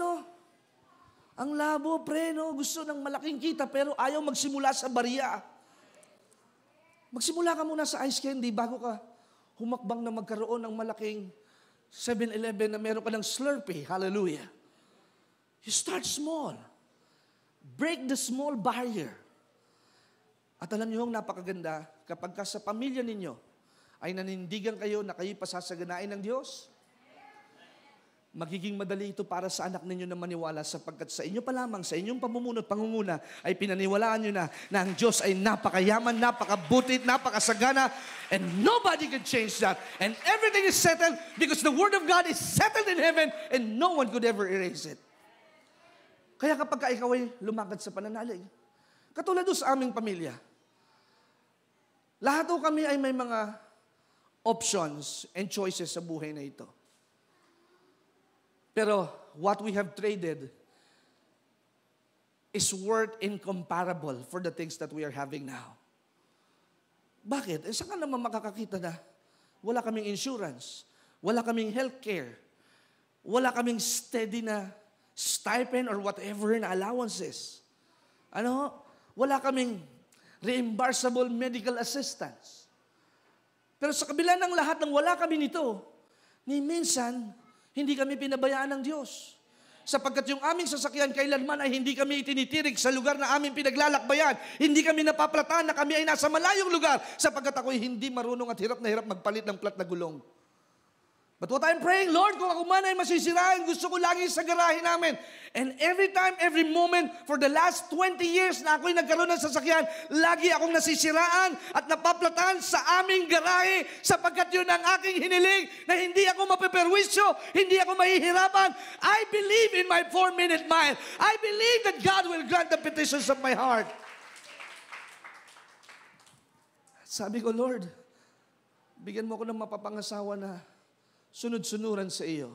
ang labo, pre, gusto ng malaking kita pero ayaw magsimula sa barya. Magsimula ka muna sa ice candy bago ka humakbang na magkaroon ng malaking 7-Eleven na meron ka ng Slurpee. Hallelujah. You start small. Break the small barrier. At alam niyo yung napakaganda, kapag ka sa pamilya ninyo ay nanindigan kayo na kayo pasasaganain ng Diyos, magiging madali ito para sa anak ninyo na maniwala sapagkat sa inyo pa lamang, sa inyong pamumuno at pangunguna, ay pinaniwalaan nyo na ang Diyos ay napakayaman, napakabutit, napakasagana, and nobody can change that. And everything is settled because the Word of God is settled in heaven and no one could ever erase it. Kaya kapag ikaw ay lumakad sa pananalig, katulad doon sa aming pamilya, lahat kami ay may mga options and choices sa buhay na ito. Pero what we have traded is worth incomparable for the things that we are having now. Bakit? Saan ka naman makakakita na wala kaming insurance, wala kaming healthcare, wala kaming steady na stipend or whatever na allowances. Wala kaming reimbursable medical assistance. Pero sa kabila ng lahat ng wala kami nito, ni minsan, hindi kami pinabayaan ng Diyos. Sapagkat yung aming sasakyan kailanman ay hindi kami itinitirik sa lugar na aming pinaglalakbayan. Hindi kami napaplatan na kami ay nasa malayong lugar sapagkat ako'y hindi marunong at hirap na hirap magpalit ng plat na gulong. But what I'm praying, Lord, kung ako man ay masisirain, gusto ko lagi sa garahe namin. And every time, every moment, for the last 20 years na ako'y nagkaroon ng sasakyan, lagi akong nasisiraan at napaplatan sa aming garahe sapagkat yun ang aking hiniling na hindi ako mapeperwisyo, hindi ako mahihirapan. I believe in my 4-minute mile. I believe that God will grant the petitions of my heart. Sabi ko, Lord, bigyan mo ko ng mapapangasawa na sunod-sunuran sa iyo.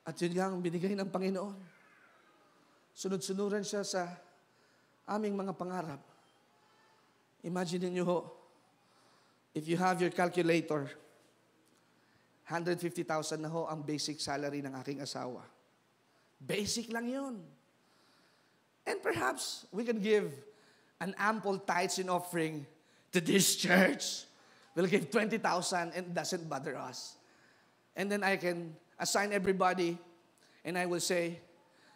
At yun nga ang binigay ng Panginoon. Sunod-sunuran siya sa aming mga pangarap. Imagine niyo ho, if you have your calculator, 150,000 na ho ang basic salary ng aking asawa. Basic lang yun. And perhaps we can give an ample tithes and offering to this church. We'll give 20,000 and it doesn't bother us. And then I can assign everybody and I will say,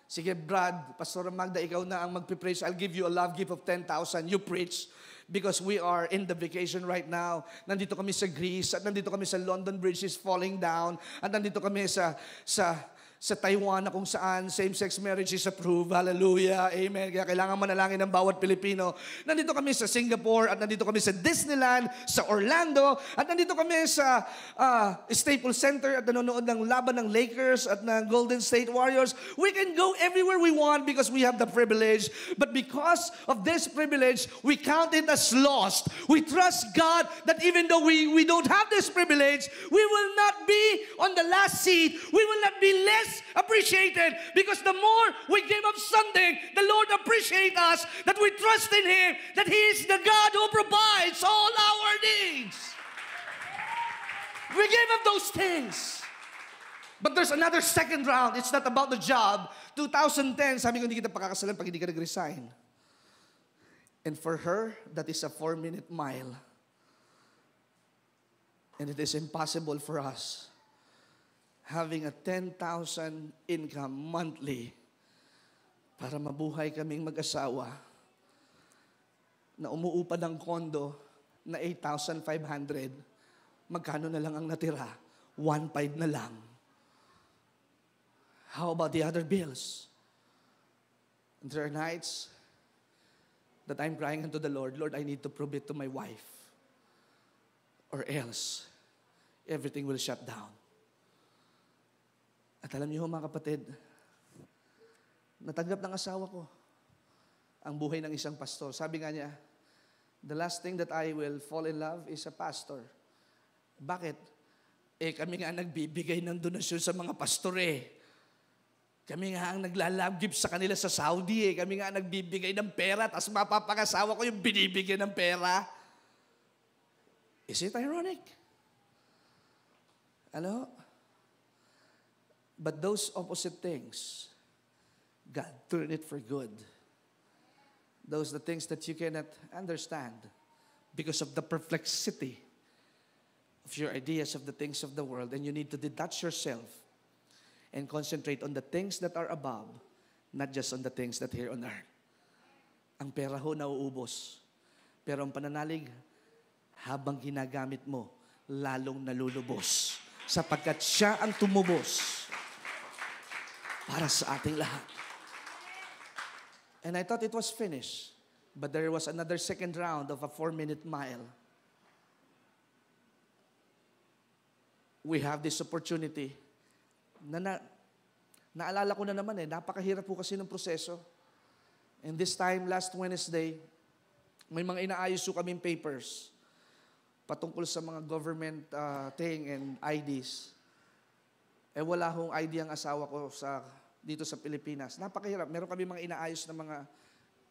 sige Brad, Pastor Magda, ikaw na ang magpipreach. I'll give you a love gift of 10,000. You preach. Because we are in the vacation right now. Nandito kami sa Greece at nandito kami sa London Bridge is falling down. At nandito kami sa Taiwan na kung saan same-sex marriage is approved. Hallelujah. Amen. Kaya kailangan manalangin ng bawat Pilipino. Nandito kami sa Singapore at nandito kami sa Disneyland, sa Orlando at nandito kami sa Staples Center at nanonood ng laban ng Lakers at ng Golden State Warriors. We can go everywhere we want because we have the privilege. But because of this privilege, we count it as lost. We trust God that even though we don't have this privilege, we will not be on the last seat. We will not be less appreciated because the more we give up something, the Lord appreciates us, that we trust in Him, that He is the God who provides all our needs. We give up those things. But there's another second round. It's not about the job. 2010, sabi ko hindi kita pakakasalan pag hindi ka nag-resign. And for her, that is a 4-minute mile. And it is impossible for us. having a 10,000 income monthly para mabuhay kaming mag-asawa na umuupa ng kondo na 8,500, magkano na lang ang natira? 1,500 na lang. How about the other bills? And there are nights that I'm crying unto the Lord, Lord, I need to prove it to my wife, or else everything will shut down. At alam niyo mga kapatid, natanggap ng asawa ko ang buhay ng isang pastor. Sabi nga niya, the last thing that I will fall in love is a pastor. Bakit? Kami nga nagbibigay ng donasyon sa mga pastor Kami nga ang naglalove gift sa kanila sa Saudi Kami nga nagbibigay ng pera, tapos mapapangasawa ko yung binibigyan ng pera. Is it ironic? Ano? But those opposite things, God turned it for good. Those the things that you cannot understand because of the perplexity of your ideas of the things of the world, and you need to detach yourself and concentrate on the things that are above, not just on the things that here on earth. Ang pera ho nauubos, pero ang pananalig, habang ginagamit mo, lalong nalulubos, sapagkat siya ang tumubos para sa ating lahat. And I thought it was finished, but there was another second round of a 4-minute mile. We have this opportunity naalala ko na naman napakahirap po kasi ng proseso. And this time, last Wednesday, may mga inaayos po kaming papers patungkol sa mga government thing and IDs. Wala hong ID ang asawa ko dito sa Pilipinas. Napakahirap. Meron kami mga inaayos na mga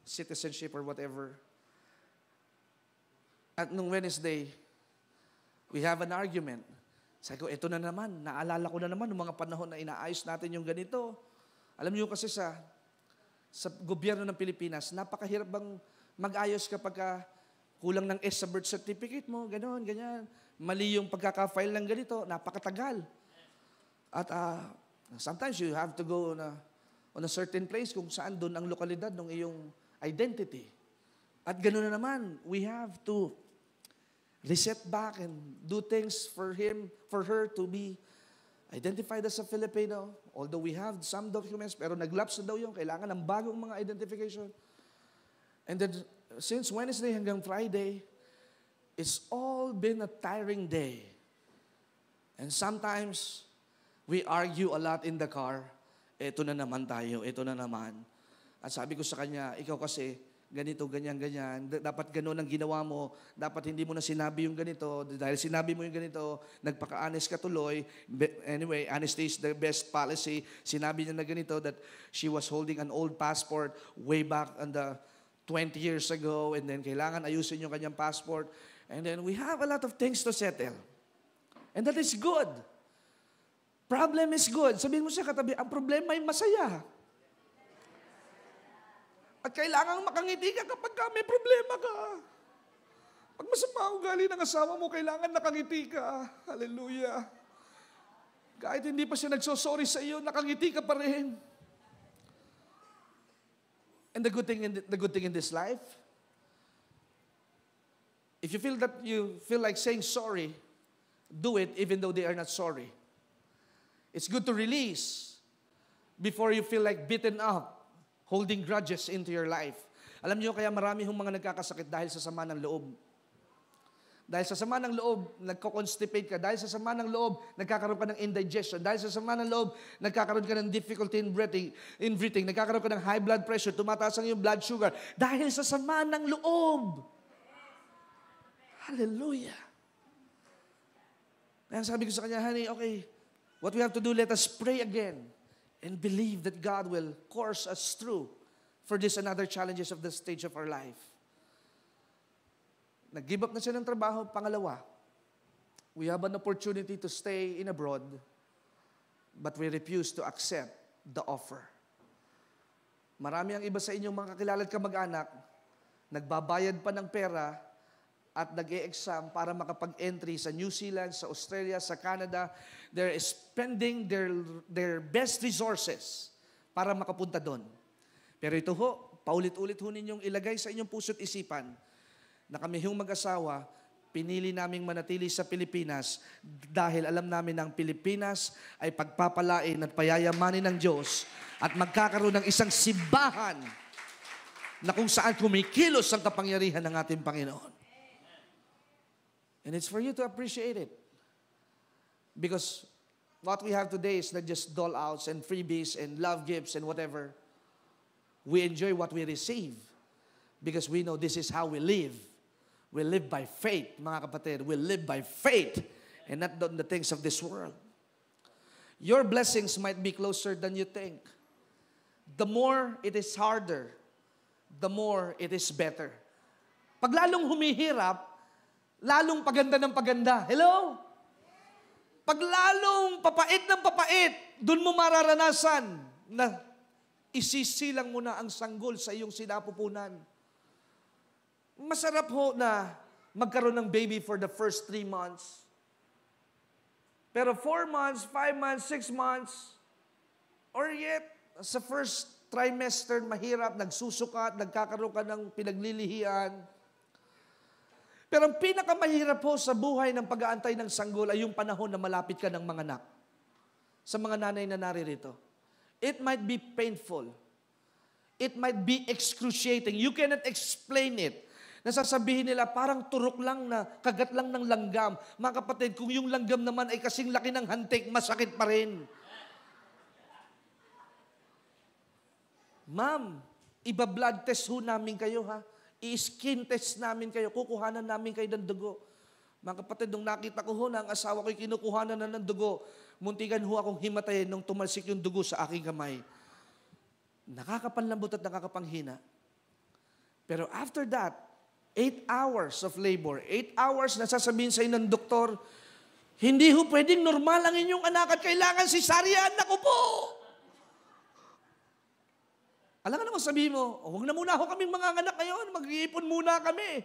citizenship or whatever. At nung Wednesday, we have an argument. Sabi ko, ito na naman. Naalala ko na naman ng mga panahon na inaayos natin yung ganito. Alam niyo kasi sa gobyerno ng Pilipinas, napakahirap bang mag-ayos kapag kulang ng S sa birth certificate mo, gano'n, ganyan. Mali yung pagkaka-file ng ganito, napakatagal. At sometimes you have to go on a certain place kung saan doon ang lokalidad ng iyong identity. At gano'n na naman, we have to reset back and do things for her to be identified as a Filipino. Although we have some documents, pero nag-lapse na daw yung kailangan ng bagong mga identification. And then, since Wednesday hanggang Friday, it's all been a tiring day. And sometimes, we argue a lot in the car. Ito na naman tayo, ito na naman. At sabi ko sa kanya, ikaw kasi, ganito, ganyan, ganyan. Dapat gano'n ang ginawa mo. Dapat hindi mo na sinabi yung ganito. Dahil sinabi mo yung ganito, nagpaka-honest ka tuloy. Anyway, honesty is the best policy. Sinabi niya na ganito that she was holding an old passport way back on the 20 years ago, and then kailangan ayusin yung kanyang passport. And then we have a lot of things to settle. And that is good. Problem is good. Sabihin mo siya katabi, ang problema ay masaya. At kailangang makangiti ka kapag may problema ka. Pag masama ugali ng asawa mo, kailangan nakangiti ka. Hallelujah. Kahit hindi pa siya nagsosorry sa iyo, nakangiti ka pa rin. And the good thing in this life, if you feel like saying sorry, do it even though they are not sorry. It's good to release before you feel like beaten up, holding grudges into your life. Alam niyo, kaya marami hong mga nagkakasakit dahil sa sama ng loob. Dahil sa sama ng loob, nagko-constipate ka. Dahil sa sama ng loob, nagkakaroon ka ng indigestion. Dahil sa sama ng loob, nagkakaroon ka ng difficulty in breathing. Nagkakaroon ka ng high blood pressure. Tumataas ang iyong blood sugar. Dahil sa sama ng loob. Hallelujah. Kaya sabi ko sa kanya, honey, okay, what we have to do, let us pray again and believe that God will course us through for this and other challenges of the stage of our life. Nag-give up na siya ng trabaho. Pangalawa, we have an opportunity to stay in abroad, but we refuse to accept the offer. Marami ang iba sa inyong mga kakilala at kamag-anak, nagbabayad pa ng pera at nag-e-exam para makapag-entry sa New Zealand, sa Australia, sa Canada. They're spending their best resources para makapunta doon. Pero ito ho, paulit-ulit ho ninyong ilagay sa inyong puso't isipan na kami yung mag-asawa, pinili naming manatili sa Pilipinas dahil alam namin na ang Pilipinas ay pagpapalain at payayamanin ng Diyos at magkakaroon ng isang simbahan na kung saan kumikilos ang kapangyarihan ng ating Panginoon. And it's for you to appreciate it. Because what we have today is not just dole-outs and freebies and love gifts and whatever. We enjoy what we receive because we know this is how we live. We live by faith, mga kapatid. We live by faith and not on the things of this world. Your blessings might be closer than you think. The more it is harder, the more it is better. Pag lalong humihirap, lalong paganda ng paganda. Hello? Pag lalong papait ng papait, dun mo mararanasan na isisilang mo na ang sanggol sa iyong sinapupunan. Masarap ho na magkaroon ng baby for the first 3 months. Pero 4 months, 5 months, 6 months, or yet, sa first trimester, mahirap, nagsusukat, nagkakaroon ka ng pinaglilihian. Pero ang pinakamahirap po sa buhay ng pag-aantay ng sanggol ay yung panahon na malapit ka ng mga anak. Sa mga nanay na naririto. It might be painful. It might be excruciating. You cannot explain it. Nasasabihin nila, parang turok lang na, kagat lang ng langgam. Mga kapatid, kung yung langgam naman ay kasing laki ng hantik, masakit pa rin. Ma'am, iba-blood test ho namin kayo ha. I-skin test namin kayo. Kukuhanan namin kayo ng dugo. Mga kapatid, nung nakita ko ho na ang asawa ko'y kinukuhanan na ng dugo, muntikan ho akong himatayin nung tumalsik yung dugo sa aking kamay. Nakakapanlambot at nakakapanghina. Pero after that, 8 hours of labor, 8 hours na sasabihin sa ng doktor, hindi ho pwedeng normal ang inyong anak at kailangan cesarean. Naku po! Alam ka naman sabihin mo, huwag na muna ako kaming mga anak ngayon, mag-iipon muna kami.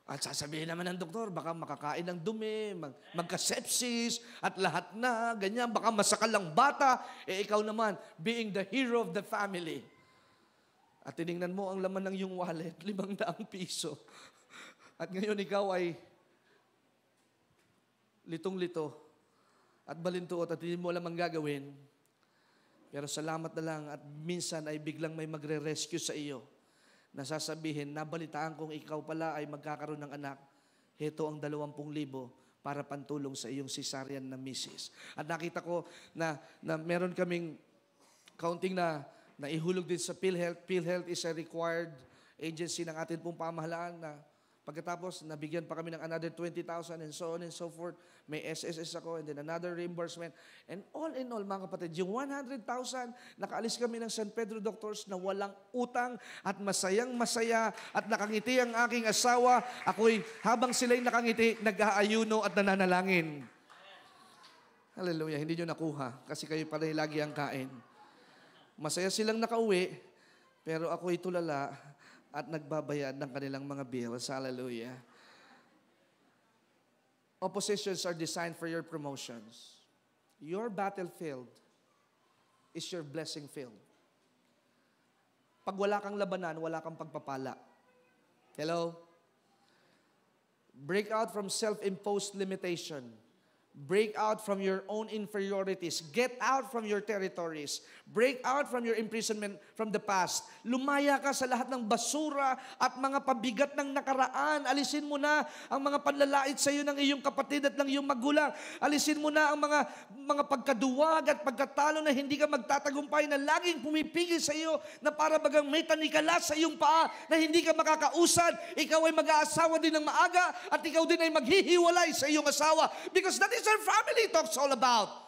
At sasabihin naman ng doktor, baka makakain ng dumi, magka-sepsis, at lahat na, ganyan, baka masakal lang bata, ikaw naman, being the hero of the family. At tinignan mo ang laman ng iyong wallet, 500 piso. At ngayon ikaw ay litong-lito at balintuot at hindi mo alam ang gagawin. Pero salamat na lang at minsan ay biglang may magre-rescue sa iyo. Nasasabihin, nabalitaan kong ikaw pala ay magkakaroon ng anak. Heto ang 20,000 para pantulong sa iyong cesarean na misis. At nakita ko na meron kaming counting na ihulog din sa PhilHealth. PhilHealth is a required agency ng atin pong pamahalaan na pagkatapos, nabigyan pa kami ng another 20,000 and so on and so forth. May SSS ako and then another reimbursement. And all in all, mga kapatid, yung 100,000, nakaalis kami ng San Pedro Doctors na walang utang at masayang masaya at nakangiti ang aking asawa. Ako'y, habang sila'y nakangiti, nag-aayuno at nananalangin. Hallelujah, hindi nyo nakuha kasi kayo pala lagi ang kain. Masaya silang nakauwi, pero ako'y tulala at nagbabayad ng kanilang mga bills. Hallelujah. Oppositions are designed for your promotions. Your battlefield is your blessing field. Pag wala kang labanan, wala kang pagpapala. Hello? Break out from self-imposed limitation. Break out from your own inferiorities. Get out from your territories. Break out from your imprisonment from the past. Lumaya ka sa lahat ng basura at mga pabigat ng nakaraan. Alisin mo na ang mga panlalait sa iyo ng iyong kapatid at ng iyong magulang. Alisin mo na ang mga pagkaduwag at pagkatalo na hindi ka magtatagumpay na laging pumipigil sa iyo na para bagang may tanikala sa iyong paa na hindi ka makakausad. Ikaw ay mag-aasawa din ng maaga at ikaw din ay maghihiwalay sa iyong asawa because that is our family talks all about.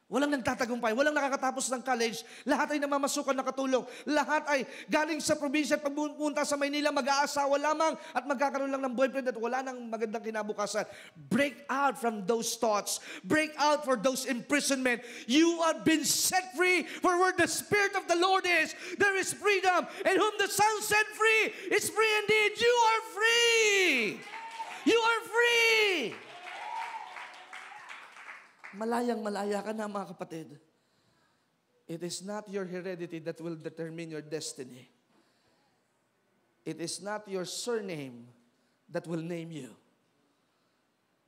Walang nagtatagumpay, walang nakakatapos ng college, lahat ay namamasukan na katulong, lahat ay galing sa probinsya at pagpunta sa Maynila, mag-aasawa lamang at magkakaroon lang ng boyfriend at wala nang magandang kinabukasan. Break out from those thoughts. Break out for those imprisonment. You have been set free, for where the Spirit of the Lord is, there is freedom. And whom the Son set free is free indeed. You are free. Malayang-malaya ka na, mga kapatid. It is not your heredity that will determine your destiny. It is not your surname that will name you.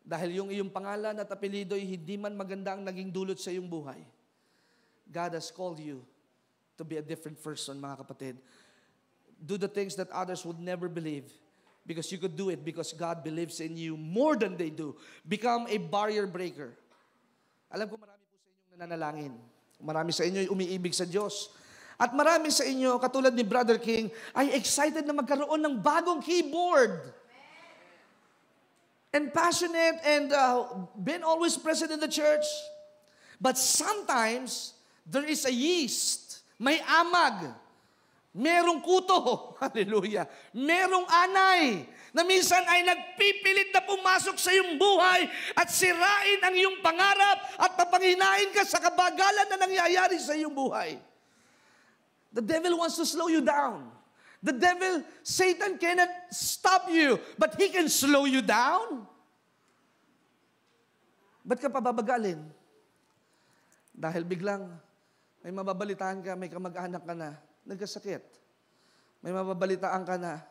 Dahil yung iyong pangalan at apelido'y hindi man maganda ang naging dulot sa iyong buhay, God has called you to be a different person, mga kapatid. Do the things that others would never believe, because you could do it because God believes in you more than they do. Become a barrier breaker. Alam ko marami po sa inyong nananalangin. Marami sa inyo ay umiibig sa Diyos. At marami sa inyo, katulad ni Brother King, ay excited na magkaroon ng bagong keyboard. And passionate and been always present in the church. But sometimes, there is a yeast. May amag. Merong kuto. Hallelujah. Merong anay na minsan ay nagpipilit na pumasok sa iyong buhay at sirain ang iyong pangarap at papanghinain ka sa kabagalan na nangyayari sa iyong buhay. The devil wants to slow you down. The devil, Satan cannot stop you, but he can slow you down. Ba't ka pababagalin? Dahil biglang may mababalitaan ka, may kamag-anak ka na, nagkasakit. May mababalitaan ka na,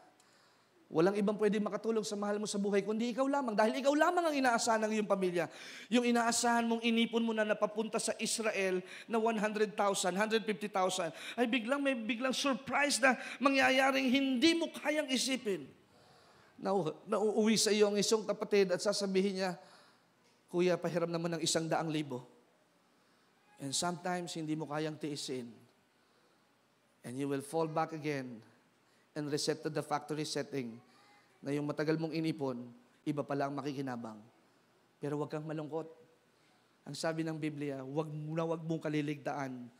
walang ibang pwede makatulong sa mahal mo sa buhay, kundi ikaw lamang. Dahil ikaw lamang ang inaasahan ng iyong pamilya. Yung inaasahan mong inipon mo na napapunta sa Israel na 100,000, 150,000, ay may biglang surprise na mangyayaring hindi mo kayang isipin. Nauuwi sa iyo ang isang kapatid at sasabihin niya, Kuya, pahiram naman ng 100,000. And sometimes, hindi mo kayang tiisin. And you will fall back again and reset to the factory setting na yung matagal mong inipon, iba pala ang makikinabang. Pero huwag kang malungkot. Ang sabi ng Biblia, huwag mong kaliligtaan,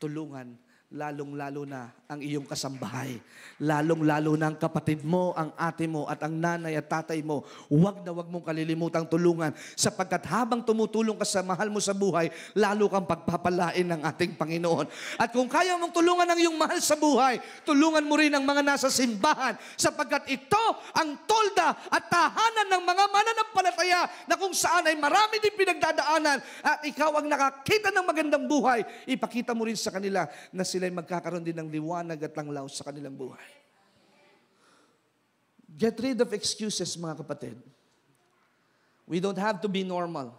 tulungan, lalong-lalo na ang iyong kasambahay. Lalong-lalo na ang kapatid mo, ang ate mo, at ang nanay at tatay mo. Huwag na huwag mong kalilimutang tulungan, sapagkat habang tumutulong ka sa mahal mo sa buhay, lalo kang pagpapalain ng ating Panginoon. At kung kaya mong tulungan ang iyong mahal sa buhay, tulungan mo rin ang mga nasa simbahan, sapagkat ito ang tolda at tahanan ng mga mananampalataya na kung saan ay marami din pinagdadaanan at ikaw ang nakakita ng magandang buhay, ipakita mo rin sa kanila na sila'y magkakaroon din ng liwanag at langlaw sa kanilang buhay. Get rid of excuses, mga kapatid. We don't have to be normal.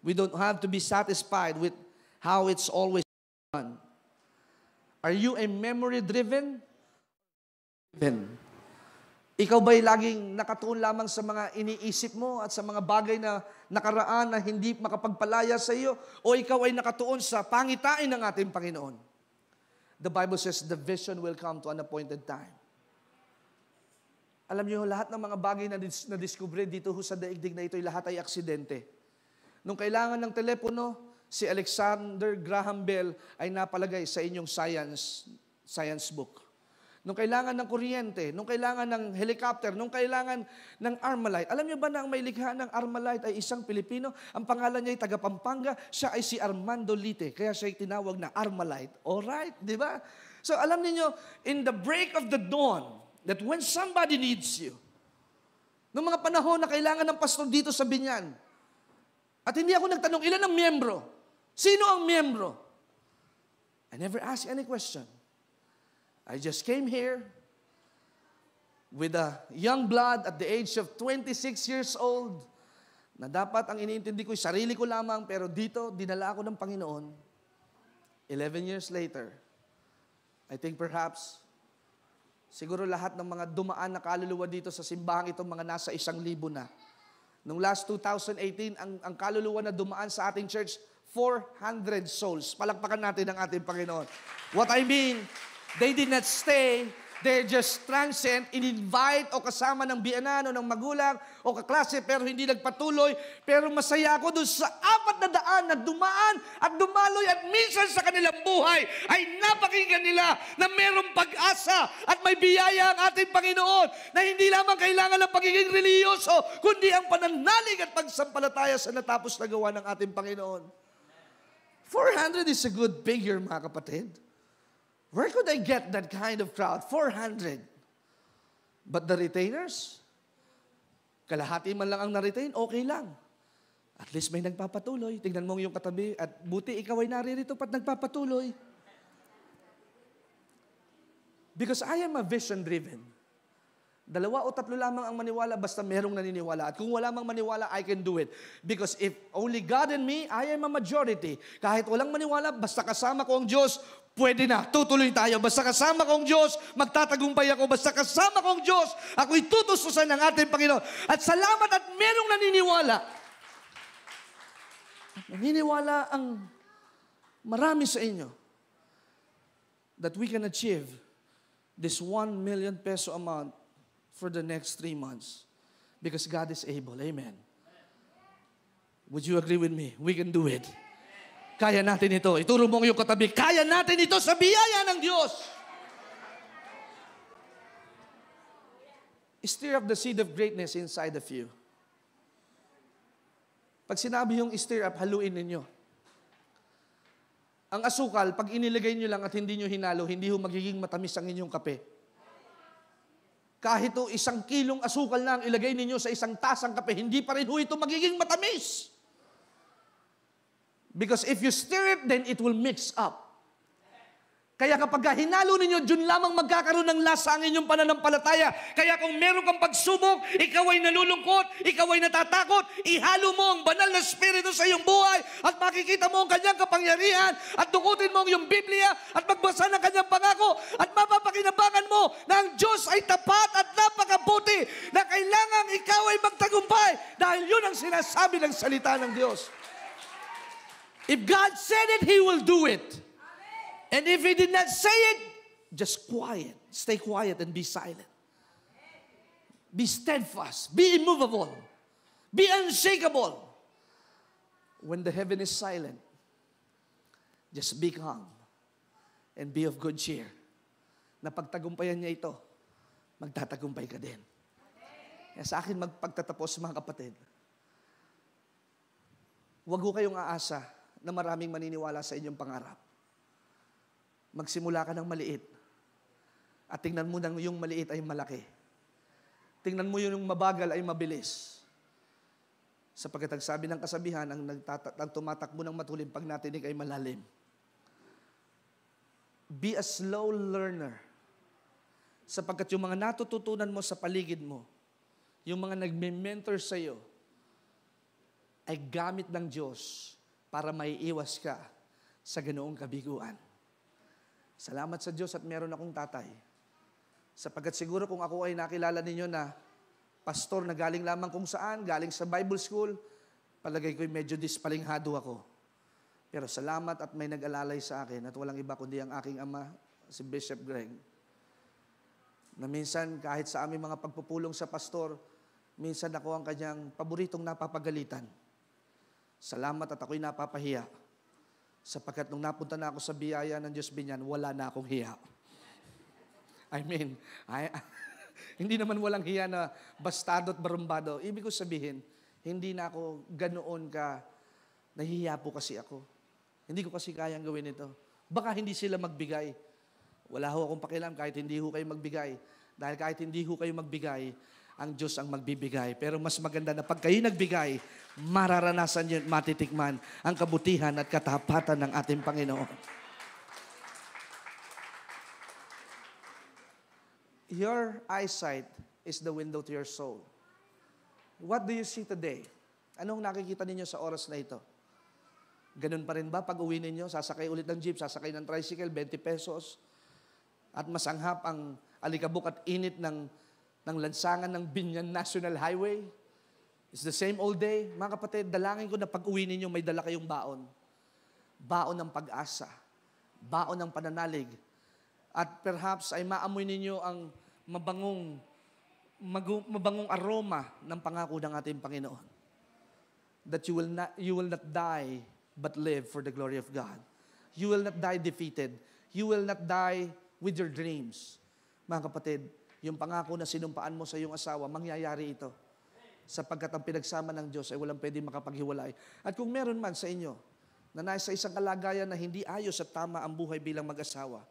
We don't have to be satisfied with how it's always done. Are you a memory-driven? Ikaw ba'y laging nakatuon lamang sa mga iniisip mo at sa mga bagay na nakaraan na hindi makapagpalaya sa iyo? O ikaw ay nakatuon sa pangitain ng ating Panginoon? The Bible says the vision will come to an appointed time. Alam niyo, lahat ng mga bagay na nadiskubre dito sa daigdig na ito, lahat ay aksidente. Nung kailangan ng telepono, si Alexander Graham Bell ay napalagay sa inyong science book. Nung kailangan ng kuryente, nung kailangan ng helicopter, nung kailangan ng Armalite. Alam niyo ba na ang may likha ng Armalite ay isang Pilipino? Ang pangalan niya ay taga Pampanga. Siya ay si Armando Lite. Kaya siya ay tinawag na Armalite. Alright, di ba? So alam niyo, in the break of the dawn, that when somebody needs you, noong mga panahon na kailangan ng pastor dito sa Binyan, at hindi ako nagtanong, ilan ang miyembro? Sino ang miyembro? I never ask any question. I just came here with a young blood at the age of 26 years old na dapat ang iniintindi ko, sarili ko lamang, pero dito, dinala ako ng Panginoon. 11 years later, I think perhaps, siguro lahat ng mga dumaan na kaluluwa dito sa simbahang ito, mga nasa 1,000 na. Nung last 2018, ang kaluluwa na dumaan sa ating church, 400 souls. Palakpakan natin ang ating Panginoon. What I mean, they did not stay. They just transient, in-invite o kasama ng biyanan o ng magulang o kaklase pero hindi nagpatuloy. Pero masaya ako doon sa 400 na dumaan at dumaloy at minsan sa kanilang buhay ay napakinggan nila na mayroong pag-asa at may biyaya ang ating Panginoon na hindi lamang kailangan ng pagiging reliyoso kundi ang pananalig at pagsampalataya sa natapos na gawa ng ating Panginoon. 400 is a good figure, mga kapatid. Where could I get that kind of crowd? 400. But the retainers, kalahati man lang ang na-retain, okay lang. At least may nagpapatuloy. Tingnan mo yung katabi at buti ikaw ay naririto pat nagpapatuloy. Because I am a vision-driven. 2 o 3 lamang ang maniwala basta merong naniniwala. At kung wala mang maniwala, I can do it. Because if only God and me, I am a majority. Kahit walang maniwala, basta kasama ko ang Diyos, pwede na. Tutuloy tayo. Basta kasama ko ang Diyos, magtatagumpay ako. Basta kasama ko ang Diyos, ako'y tutustusan ng ating Panginoon. At salamat at merong naniniwala. Naniniwala ang marami sa inyo that we can achieve this 1 million peso amount for the next 3 months. Because God is able. Amen. Would you agree with me? We can do it. Kaya natin ito. Ituro mo yung katabi. Kaya natin ito sa biyaya ng Diyos. Stir up the seed of greatness inside of you. Pag sinabi yung stir up, haluin ninyo. Ang asukal, pag inilagay nyo lang at hindi nyo hinalo, hindi ho magiging matamis ang inyong kape. Kahit 1 kilong asukal na ang ilagay ninyo sa 1 tasang kape, hindi pa rin ho ito magiging matamis. Because if you stir it, then it will mix up. Kaya kapag hinalo ninyo, dyan lamang magkakaroon ng lasa ang inyong pananampalataya. Kaya kung meron kang pagsubok, ikaw ay nalulungkot, ikaw ay natatakot, ihalo mo ang banal na Espiritu sa iyong buhay at makikita mo ang kanyang kapangyarihan at dukutin mo ang iyong Biblia at magbasa ng kanyang pangako at mapapakinabangan mo na ang Diyos ay tapat at napakabuti na kailangan ikaw ay magtagumpay dahil yun ang sinasabi ng salita ng Diyos. If God said it, He will do it. And if He did not say it, just quiet. Stay quiet and be silent. Be steadfast. Be immovable. Be unshakable. When the heaven is silent, just be calm and be of good cheer. Na pagtagumpayan niya ito, magtatagumpay ka din. Kaya sa akin magpagtatapos, mga kapatid, huwag ho kayong aasa na maraming maniniwala sa inyong pangarap. Magsimula ka ng maliit. At tingnan mo nang yung maliit ay malaki. Tingnan mo yung mabagal ay mabilis. Sapagkat ang sabi ng kasabihan, ang tumatakbo ng matulim pag natinig ay malalim. Be a slow learner. Sapagkat yung mga natututunan mo sa paligid mo, yung mga nagme-mentor sa iyo, ay gamit ng Diyos para maiiwas ka sa ganoong kabiguan. Salamat sa Diyos at meron akong tatay. Sapagkat siguro kung ako ay nakilala ninyo na pastor na galing lamang kung saan, galing sa Bible school, palagay ko'y medyo dispalinghado ako. Pero salamat at may nag-alalay sa akin at walang iba kundi ang aking ama, si Bishop Greg. Na minsan kahit sa aming mga pagpupulong sa pastor, minsan ako ang kanyang paboritong napapagalitan. Salamat at ako'y napapahiya. Sapagkat nung napunta na ako sa biyaya ng Diyos Binyan, wala na akong hiya. Hindi naman walang hiya na bastado at barumbado. Ibig ko sabihin, hindi na ako ganoon ka, nahihiya po kasi ako. Hindi ko kasi kayang gawin ito. Baka hindi sila magbigay. Wala ho akong pakialam kahit hindi ho kayo magbigay. Dahil kahit hindi ho kayo magbigay, ang Diyos ang magbibigay. Pero mas maganda na pag kayo nagbigay, mararanasan niyo at matitikman ang kabutihan at katapatan ng ating Panginoon. Your eyesight is the window to your soul. What do you see today? Anong nakikita ninyo sa oras na ito? Ganun pa rin ba pag uwi ninyo, sasakay ulit ng jeep, sasakay ng tricycle, 20 pesos, at masanghap ang alikabok at init ng lansangan ng Binyan National Highway? It's the same old day. Mga kapatid, dalangin ko na pag uwi ninyo, may dala kayong baon. Baon ng pag-asa. Baon ng pananalig. At perhaps ay maamoy ninyo ang mabangong aroma ng pangako ng ating Panginoon. That you will not die, but live for the glory of God. You will not die defeated. You will not die with your dreams. Mga kapatid, yung pangako na sinumpaan mo sa iyong asawa, mangyayari ito. Sapagkat ang pinagsama ng Diyos ay walang pwedeng makapaghiwalay. At kung meron man sa inyo na nasa isang kalagayan na hindi ayos at tama ang buhay bilang mag-asawa,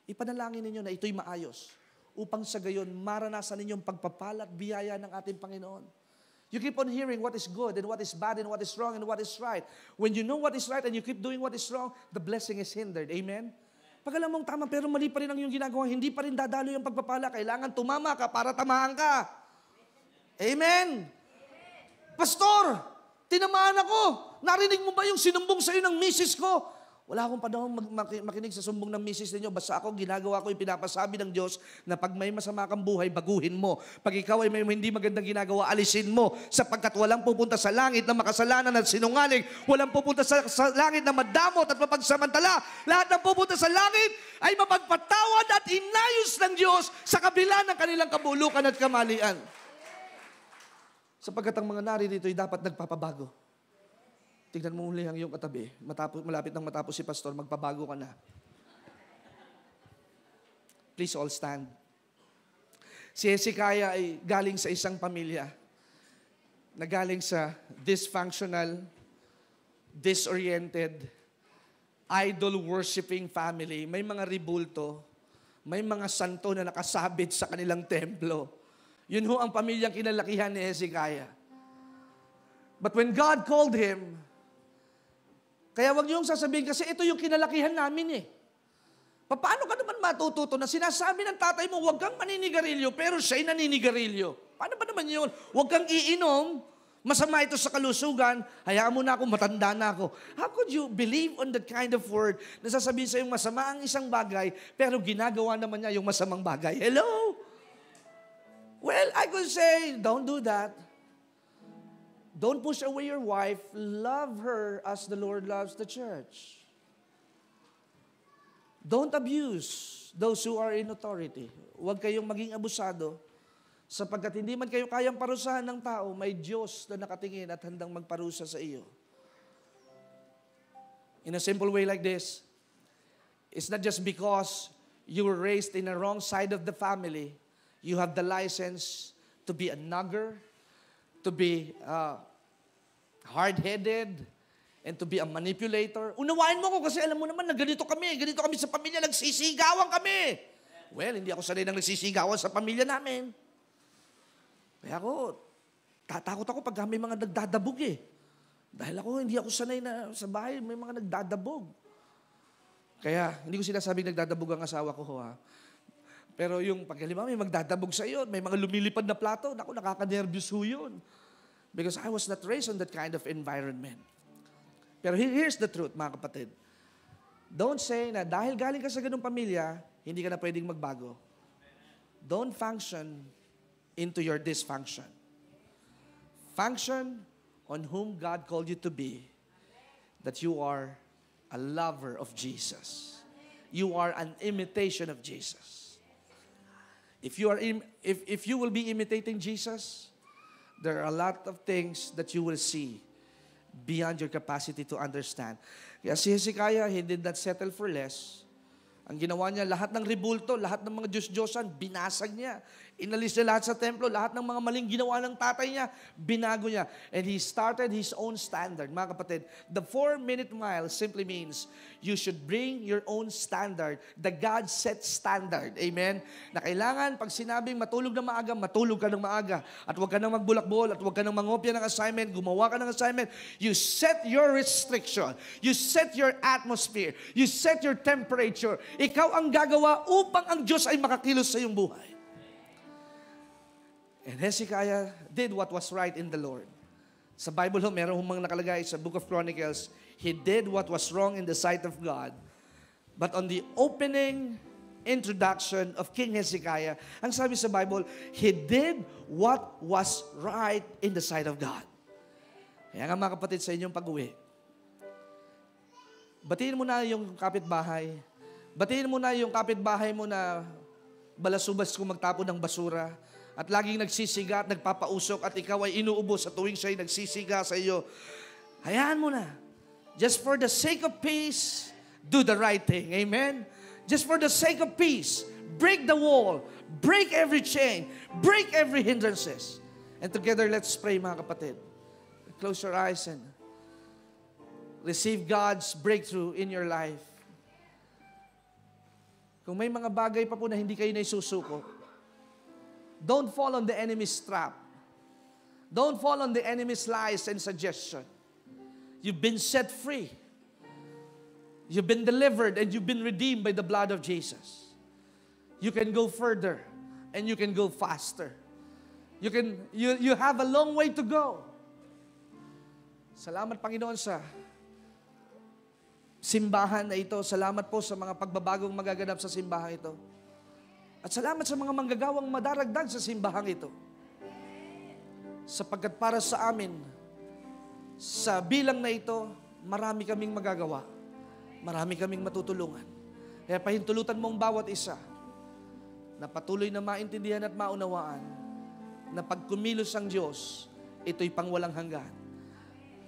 ipanalangin ninyo na ito'y maayos upang sa gayon maranasan ninyong pagpapala at biyaya ng ating Panginoon. You keep on hearing what is good and what is bad and what is wrong and what is right. When you know what is right and you keep doing what is wrong, the blessing is hindered. Amen? Pag alam mong tama pero mali pa rin ang iyong ginagawa, hindi pa rin dadalo yung pagpapala. Kailangan tumama ka para tamahan ka. Amen? Pastor, tinamaan ako. Narinig mo ba yung sinumbong sa'yo ng misis ko? Wala akong panahon makinig sa sumbong ng misis ninyo. Basta ako, ginagawa ko yung pinapasabi ng Diyos na pag may masama kang buhay, baguhin mo. Pag ikaw ay may hindi magandang ginagawa, alisin mo. Sapagkat walang pupunta sa langit na makasalanan at sinungaling. Walang pupunta sa langit na madamot at mapagsamantala. Lahat ng pupunta sa langit ay mapagpatawad at inayos ng Diyos sa kabila ng kanilang kabulukan at kamalian. Sapagkat ang mga naririto ay dapat nagpapabago. Tignan mo muli ang iyong katabi. Malapit nang matapos si pastor, magpabago ka na. Please all stand. Si Hezekiah ay galing sa isang pamilya na galing sa dysfunctional, disoriented, idol-worshipping family. May mga ribulto, may mga santo na nakasabit sa kanilang templo. Yun ho ang pamilyang kinalakihan ni Hezekiah. But when God called him, kaya wag niyong sasabihin, kasi ito yung kinalakihan namin eh. Paano ka naman matututo na sinasabi ng tatay mo, wag kang maninigarilyo, pero siya'y naninigarilyo? Paano ba naman yun? Wag kang iinom, masama ito sa kalusugan, hayaan mo na ako, matanda na ako. How could you believe on that kind of word na sasabihin sa'yo masama ang isang bagay, pero ginagawa naman niya yung masamang bagay? Hello? Well, I could say, don't do that. Don't push away your wife. Love her as the Lord loves the church. Don't abuse those who are in authority. Huwag kayong maging abusado sapagkat hindi man kayo kayang parusahan ng tao, may Diyos na nakatingin at handang magparusa sa iyo. In a simple way like this, it's not just because you were raised in the wrong side of the family, you have the license to be a nugger, to be hard-headed, and to be a manipulator. Unawain mo ko kasi alam mo naman na ganito kami sa pamilya, nagsisigawan kami. Well, hindi ako sanay ng nagsisigawan sa pamilya namin. Kaya ako, tatakot ako pag may mga nagdadabog eh. Dahil ako, hindi ako sanay na sa bahay, may mga nagdadabog. Kaya, hindi ko sinasabing nagdadabog ang asawa ko, ha. Pero yung pagkalima, may magdadabog sa iyo, may mga lumilipad na plato, naku, nakaka-nervous ho yun. Because I was not raised on that kind of environment. Pero here's the truth, mga kapatid. Don't say na dahil galing ka sa ganung pamilya, hindi ka na pwedeng magbago. Don't function into your dysfunction. Function on whom God called you to be, that you are a lover of Jesus. You are an imitation of Jesus. If you will be imitating Jesus, there are a lot of things that you will see beyond your capacity to understand. Kaya si Hezekiah, he did not settle for less. Ang ginawa niya, lahat ng ribulto, lahat ng mga Diyos-Diyosan, binasag niya. Inalis niya lahat sa templo, lahat ng mga maling ginawa ng tatay niya, binago niya. And he started his own standard. Mga kapatid, the 4-minute mile simply means you should bring your own standard, the God-set standard. Amen? Na kailangan, pag sinabing matulog na maaga, matulog ka ng maaga. At huwag ka nang magbulakbol, at huwag ka nang mangopya ng assignment, gumawa ka ng assignment. You set your restriction. You set your atmosphere. You set your temperature. Ikaw ang gagawa upang ang Diyos ay makakilos sa iyong buhay. And Hezekiah did what was right in the Lord. Sa Bible, meron mga nakalagay sa Book of Chronicles, he did what was wrong in the sight of God. But on the opening introduction of King Hezekiah, ang sabi sa Bible, he did what was right in the sight of God. Kaya nga mga kapatid, sa inyong pag-uwi, batiin mo na yung kapitbahay. Batiin mo na yung kapitbahay mo na balasubas kung magtapon ng basura at laging nagsisiga at nagpapausok at ikaw ay inuubos sa tuwing siya'y nagsisiga sa iyo. Hayaan mo na. Just for the sake of peace, do the right thing. Amen? Just for the sake of peace, break the wall, break every chain, break every hindrances. And together, let's pray, mga kapatid. Close your eyes and receive God's breakthrough in your life. Kung may mga bagay pa po na hindi kayo naisusuko, don't fall on the enemy's trap. Don't fall on the enemy's lies and suggestion. You've been set free. You've been delivered and you've been redeemed by the blood of Jesus. You can go further and you can go faster. You have a long way to go. Salamat, Panginoon, sa simbahan na ito. Salamat po sa mga pagbabagong magaganap sa simbahan ito. At salamat sa mga manggagawang madaragdag sa simbahan ito. Sapagkat para sa amin, sa bilang na ito, marami kaming magagawa. Marami kaming matutulungan. Kaya pahintulutan mong bawat isa na patuloy na maintindihan at maunawaan na pag kumilos ang Diyos, ito'y pangwalang hanggan.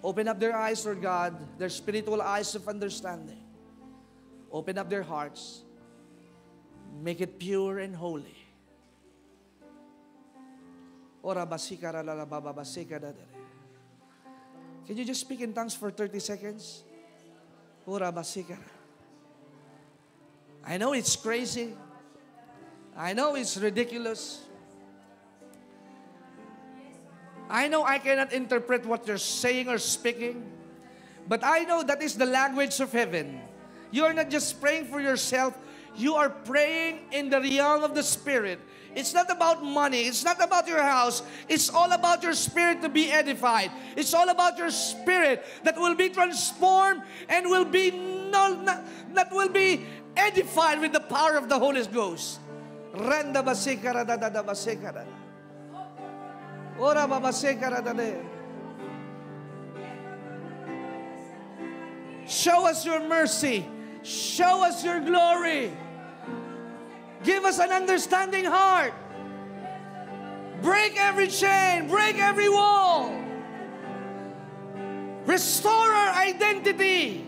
Open up their eyes, Lord God, their spiritual eyes of understanding. Open up their hearts. Make it pure and holy. Can you just speak in tongues for 30 seconds? I know it's crazy. I know it's ridiculous. I know I cannot interpret what you're saying or speaking, but I know that is the language of heaven. You are not just praying for yourself, you are praying in the realm of the Spirit. It's not about money. It's not about your house. It's all about your spirit to be edified. It's all about your spirit that will be transformed and will be edified with the power of the Holy Ghost. Randa basekara da basekara. Ora basekara da. Show us your mercy. Show us your glory. Give us an understanding heart. Break every chain. Break every wall. Restore our identity.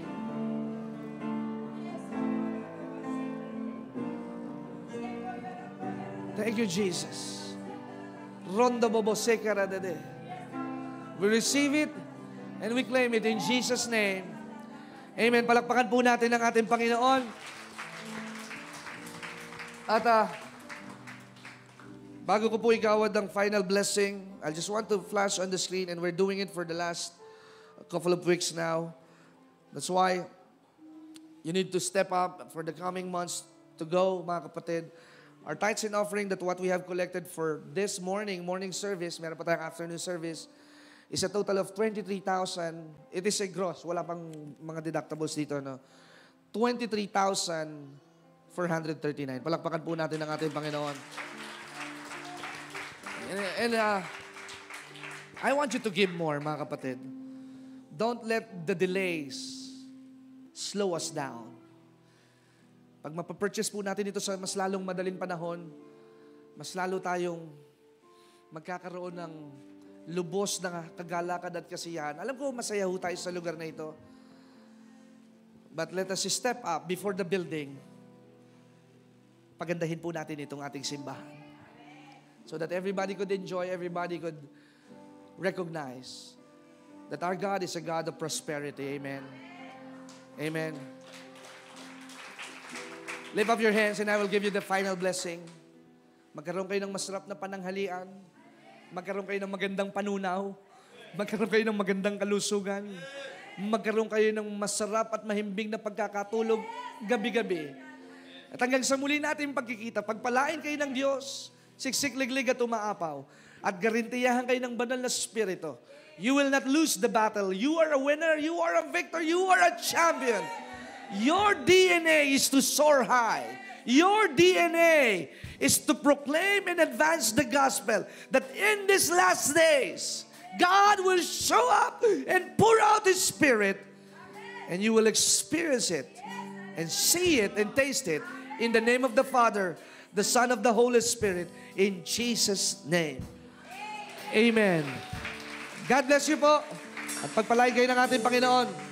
Thank you, Jesus. Ronda boboseka radade. We receive it and we claim it in Jesus' name. Amen. Palakpakan po natin ang ating Panginoon. At bago ko po igawad ang final blessing, I just want to flash on the screen, and we're doing it for the last couple of weeks now. That's why you need to step up for the coming months to go, mga kapatid. Our tithes and offering, that what we have collected for this morning service, meron pa tayong afternoon service, is a total of 23,000. It is a gross. Wala pang mga deductibles dito, no? 23,439. Palakpakan po natin ang ating Panginoon. And I want you to give more, mga kapatid. Don't let the delays slow us down. Pag mapapurchase po natin ito sa mas lalong madaling panahon, mas lalo tayong magkakaroon ng lubos na kagalakan at kasiyahan. Alam ko, masaya ho tayo sa lugar na ito. But let us step up before the building. Pagandahin po natin itong ating simbahan. So that everybody could enjoy, everybody could recognize that our God is a God of prosperity. Amen. Amen. Lift up your hands and I will give you the final blessing. Magkaroon kayo ng masarap na pananghalian. Magkaroon kayo ng magandang panunaw. Magkaroon kayo ng magandang kalusugan. Magkaroon kayo ng masarap at mahimbing na pagkakatulog gabi-gabi. At hanggang sa muli natin pagkikita, pagpalain kayo ng Diyos, siksik, liglig at umaapaw. At garantiyahan kayo ng banal na Espiritu. You will not lose the battle. You are a winner. You are a victor. You are a champion. Your DNA is to soar high. Your DNA is to proclaim and advance the gospel that in these last days, God will show up and pour out His Spirit, and you will experience it and see it and taste it in the name of the Father, the Son of the Holy Spirit, in Jesus' name. Amen. God bless you po. At pagpalain kayo ng ating Panginoon.